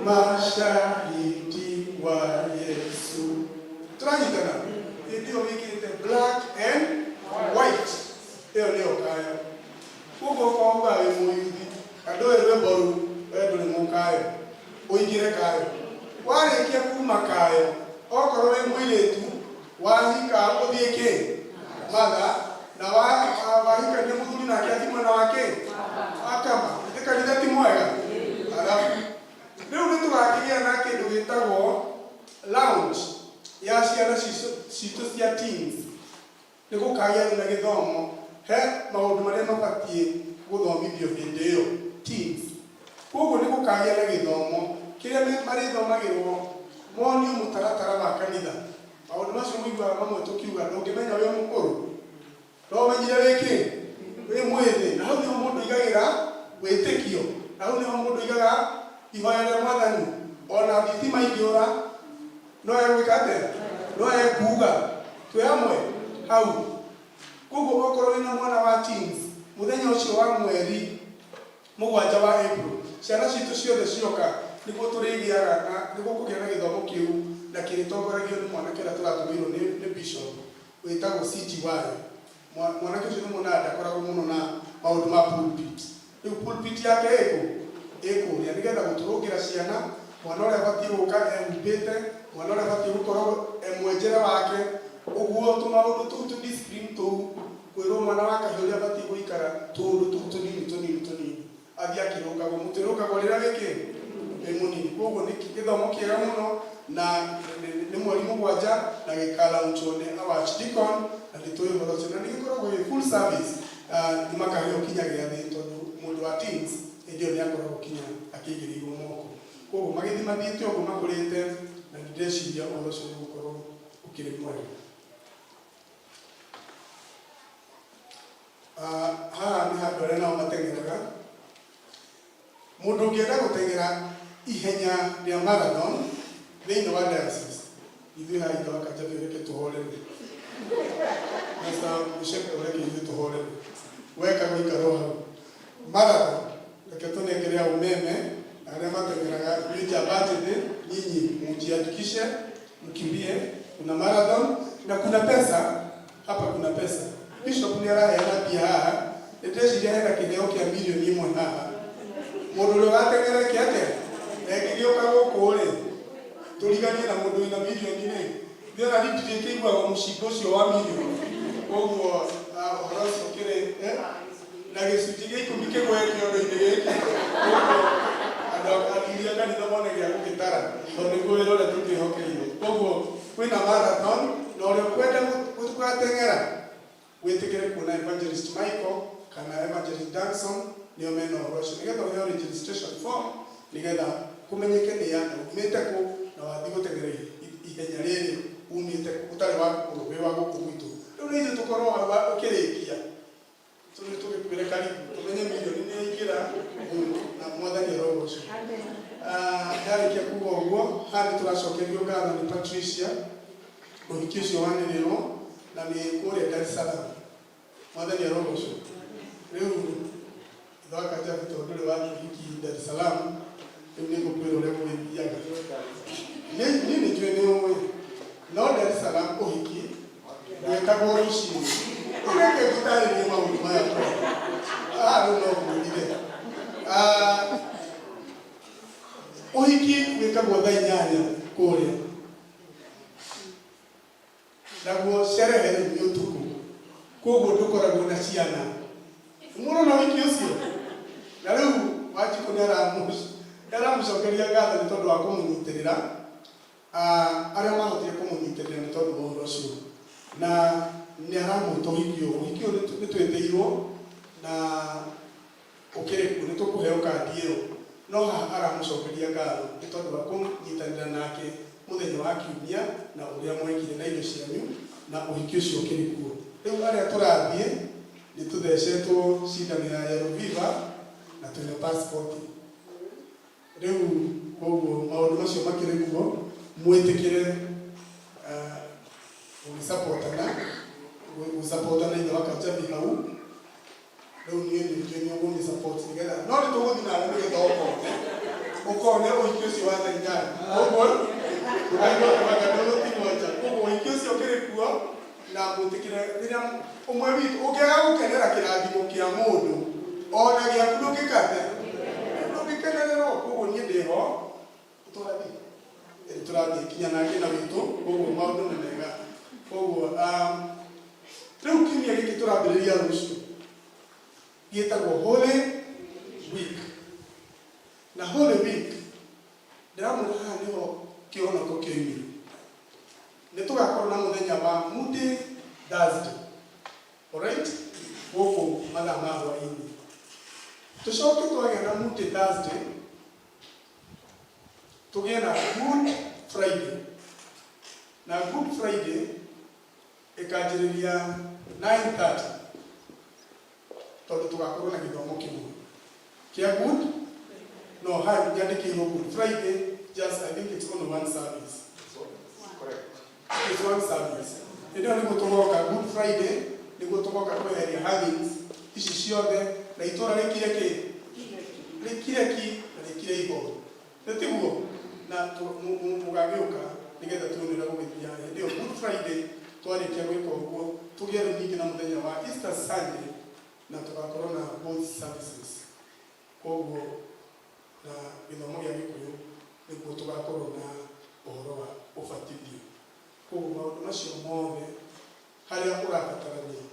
mashahidi wa Yesu. Tunanyitana. Ndio wikite black and white. Hiyo ndio kayo. Kuko kwa we muyuthi. Ando ewe boru edo ni mukayo. Uigire kayo. Warĩkia kuma kayo. Okorwo we mũirĩtu wahika ũthiĩke matha na wahika nĩ mũthuri nake athi mwena wake akama kanitha ti mwega. Alafu rĩu nĩ tũgakĩgĩa na kĩndũ gĩtagwo lounge ya ciana citũ cia teens. Nĩ gũkagĩa na gĩthomo he maũndũ marĩa mabatiĩ gũthomithio hĩndĩ ĩyo teens. Koguo nĩ gũkagĩa na gĩthomo kĩrĩa marĩthomagĩrwo monio mũtaratara wa kanitha. Maũndũ macio mũiguaga mamwe tũkiuga ndũngĩmenya wĩ mũkũrũ no ũmenyire wĩkĩ wĩ mwĩthĩ. Na hau nĩho mũndũ igagĩra wĩtĩkio. Na hau nĩho mũndũ igaga ihoya rĩa Mwathani. Ona thitima ingĩũra no egwĩka atĩa? No ekuga. Twĩ hamwe hau. Koguo okorwo wĩna mwana wa teens mũthenya ũcio wa mweri 7 wa April ciana citũ ciothe cioka nĩguo tũrĩgĩaga na nĩguo kũgĩa na gĩthomo kĩu na kĩrĩtongoragio nĩ mwanake ũrĩa tũratũmĩirwo nĩ bishop wĩtagwo CTY. Mwanake ũcio nĩ mũnanda akoragwo mũno na maũndũ ma pulpit. Rĩu pulpit yake ĩkũrĩa nĩgetha gũtũrũngĩra ciana mwana ũrĩa abatiĩ gũka ehumbĩte, mwana ũrĩa abatiĩ gũkorwo emwenjere wake. Ũguo tũmaũndũ tũu tũ-discipline tũu kwĩrwo mwana wa kahĩĩ ũrĩa abatiĩ gũikara tũũndũ tũu tũnini athiĩ akĩrũngagwo. Mũtĩrũngagwo rĩrĩa wĩkĩ wĩ mũnini. Koguo nĩ gĩthomo kĩega mũno na nĩ mweri 7 na gĩkalaunchwo nĩ our archdeacon na nĩ tũĩ ũhoro ũcio na nĩ gĩkoragwo gĩ full service. Nĩ makaheo kinya gĩathĩ tondũ mũndũ wa teens hĩndĩ ĩyo nĩ akoragwo kinya akĩigĩrĩirwo moko. Koguo magĩthiĩ mathiĩte ũguo makũrĩte na nĩ ndĩreciria ũhoro ũcio nĩ gũkorwo ũkĩrĩ mwega. Haha nĩ handũ arĩa nao mateng'eraga. Mũndũ ũngĩenda gũteng'era ihenya rĩa marathon thĩinĩ wa diocese ithuĩ haha itho akanjabia reke tũhorere. Mr. Mũceke ũreke ithuĩ tũhorere. Weka gũikarwo hau. Marathon reke tũnengerea umeme arĩa mateng'eraga nijambatĩthĩ nyinyi mjiandikishe mkimbie. Kuna marathon na kuna pesa. Hapa kuna pesa. Bishop nĩ araheana mbia haha. Nĩndĩreciria hena kĩheo kĩa milioni 1 haha. Mũndũ ũrĩa ũrateng'era kĩate egĩgĩũka gũkũ rĩ tũriganie na mũndũ wĩna milioni rĩ thĩna ndĩkĩiguaga mũcinga ũcio wa milioni. Koguo ũhoro ũcio ũkĩrĩ na gĩcunjĩ gĩa 10 kĩgwe kĩondo-inĩ wĩra ũrĩa tũkĩhokeirwo. Koguo kwĩna marathon na ũrĩa ũkwenda gũteng'era wĩtĩkĩre kuona Evangelist Michael kana Evangelist Danson nĩo mena ũhoro ũcio, nĩgetha ũheo registration form, nĩgetha kũmenyeke nĩ ya umĩte kũ na wathiĩ gũteng'era ihenya rĩrĩ umĩte ũtarĩ wa gũkũ wĩ wa gũkũ gwitũ. Rĩu nĩ ithuĩ tũkorwo ũkĩrĩkia tũgĩkwĩre karibu tũmenye milioni nĩ yaingĩra na mwathani arogoco. Ndarĩkia kuga ũguo, haha nĩ tũracokerio ngatho nĩ Patricia ũhiki ũcio wanĩrĩrwo na nĩ kũrĩa Dar es Salaam. Mwathani arogoco. Rĩu ithaka Jabi tondũ ndũrĩ wakĩhiki Dar es Salaam, rĩu nĩ ngũkwĩra ũrĩa gũgĩthiaga. Niĩ nĩ njũĩ nĩ ũĩ, no Dar es Salaam ũhiki gwĩkagwo rũciinĩ. Ũreke tũtarĩrie maũndũ maya rĩu no ngũrire. Ũhiki wĩkagwo thaa 8 kũrĩa, naguo sherehe nĩ ũtukũ, koguo ndũkoragwo na ciana. Mũrona ũhiki ũcio, na rĩu Wanjikũ nĩaramũcokeria ngatho nĩ tondũ wa kũmũnyitĩrĩra arĩa mahotire kũmũnyitĩrĩra nĩ tondũ wa ũhoro ũcio, na nĩaramwĩta ũhiki ũyũ. Ũhiki ũyũ nĩ twĩtĩirwo na ũkĩrĩku nĩ tũkũheo kandi ĩyo, no haha aramũcokeria ngatho nĩ tondũ wa kũnyitanĩra nake mũthenya wa Kiumia na ũrĩa mwekire na indo cianyu na ũhiki ũcio ũkĩrĩkuo. Rĩu arĩa tũrathiĩ nĩ tũthecetwo cindano ya Yellow Fever na twĩna passport. Rĩu koguo maũndũ macio makĩrĩkuo, mwĩtĩkĩre gũsapotana ithe wa Kajabi hau. Rĩu niĩ nĩ ũgũmĩsupport nĩgetha no nĩ tũgũthiĩ nawe nĩgetha ũkone ũhiki ũcio wa thirikari. Koguo koguo ũhiki ũcio ũkĩrĩkuo na mwĩtĩkĩre rĩrĩa ũmwe witũ ũngĩaga gũkenera kĩrathimo kĩa mũndũ ona gĩaku ndũngĩkenererwo. Koguo niĩ ndĩho tũrathiĩ kinya nake na witũ, koguo maũndũ nĩ mega. Koguo rĩu kiumia gĩkĩ tũrambĩrĩria rũciũ gĩtagwo Holy Week, na Holy Week ndĩramwĩra haha nĩho kĩonoko kĩoimire. Nĩ tũgakorwo na mũthenya wa Moody Thursday, alright, gũkũ mathaa ma hwaĩ-inĩ. Tũcoke twagĩa na Moody Thursday, tũgĩe na Good Friday, na Good Friday ĩkanjĩrĩria 9:30 tondũ tũgakorwo na gĩthomo kĩmwe kĩa Good. No, haha nyandĩkĩirwo Good Friday, just I think it's only one service. It's one service. Ndio nĩguo tũgoka Good Friday, nĩguo tũgoka kweheria hangings ici ciothe na itũra rĩkire ki na rĩkire igũrũ. Nĩtiguo na mũgagĩũka nĩgetha tuonere gũgĩthia hĩndĩ ĩyo Good Friday. Twarĩkia gwĩka ũguo tũgĩe rĩu ningĩ na mũthenya wa Easter Sunday na tũgakorwo na both services. Koguo na gĩthomo gĩa Gĩkũyũ nĩguo tũgakorwo na ũhoro wa ũbatithio. Koguo maũndũ macio mothe harĩa ũrabatarania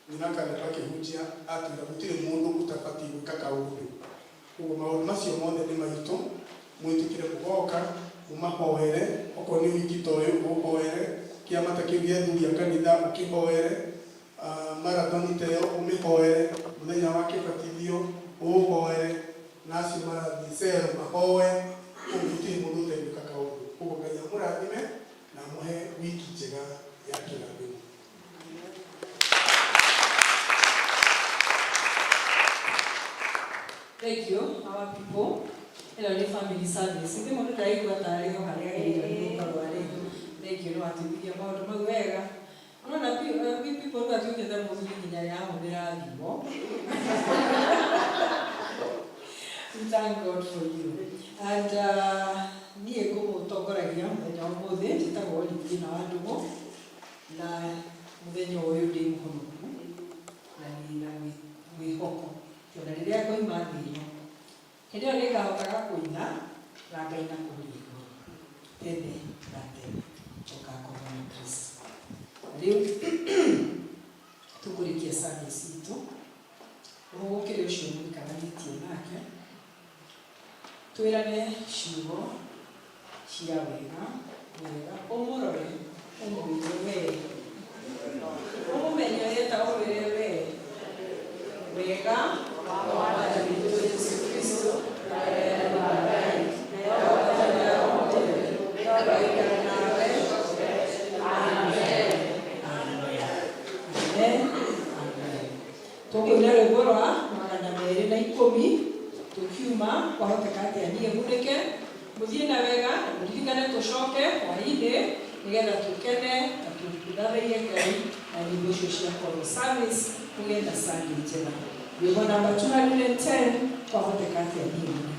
nyina kana akĩhunjia atwĩra gũtirĩ mũndũ ũtabatiĩ gwĩka kaũndũ. Koguo maũndũ macio mothe nĩ maitũ, mwĩtĩkĩre mũgoka mũmahoere, okorwo nĩ ũhiki ta ũyũ ũhoere, kĩama ta kĩu gĩa athuri a kanitha ũkĩhoere, marathoni ta ĩyo ũmĩhoere, mũthenya wa kĩbatithio ũhoere, na acio marathiĩ cero mahoe. Koguo gũtirĩ mũndũ ũtegwĩka kaũndũ. Koguo Ngai amũrathime na amũhe wiki njega ya kĩrathimo. Thank you, our people. Hello, ni family service. Ndi mũndũ ndaigua tarĩ ho harĩa gĩkoragwo arĩ. Thank you, no atũthia maũndũ mau wega. Unaona people who are doing the most nginya yahũthĩra thimũ. Thank God for you. And niĩ ngũmũtongoragia mũthenya ũmũthĩ njĩtagwo Olive na Wandũgũ, na mũthenya ũyũ ndĩ mũhonoku na nina mwĩhoko. Tondũ rĩrĩa ngoima thĩ ĩno, hĩndĩ ĩyo nĩngahotaga kũina na ngaina kũrĩa igũrũ. Tene na tene tũgakorwo na Kristo. Rĩu tũkũrĩkia service itũ, ũhũgũkĩre ũcio mũikaranĩtie nake, twĩrane ciugo cia wega wega ũmũrore ũmũige wega ũmũmenye ũrĩa taũrĩre wega wa Mwathani witũ Yesu Kristo na wendo wa Ngai na yohana ya Roho rogaikara nawe. Amen. Amen. Amen. Tũkũina rwĩmbo rwa 210 tukiuma kwahoteka atĩa niĩ hũrĩke mũthiĩ na wega na mũririkane tũcoke hwaĩ-inĩ nĩgetha tũkene na tũthathaiye Ngai na nyĩmbo icio cia choral service kũgĩa na Sunday njega. Rwĩmbo namba 210 kwahoteka atĩa niĩ hũrĩke.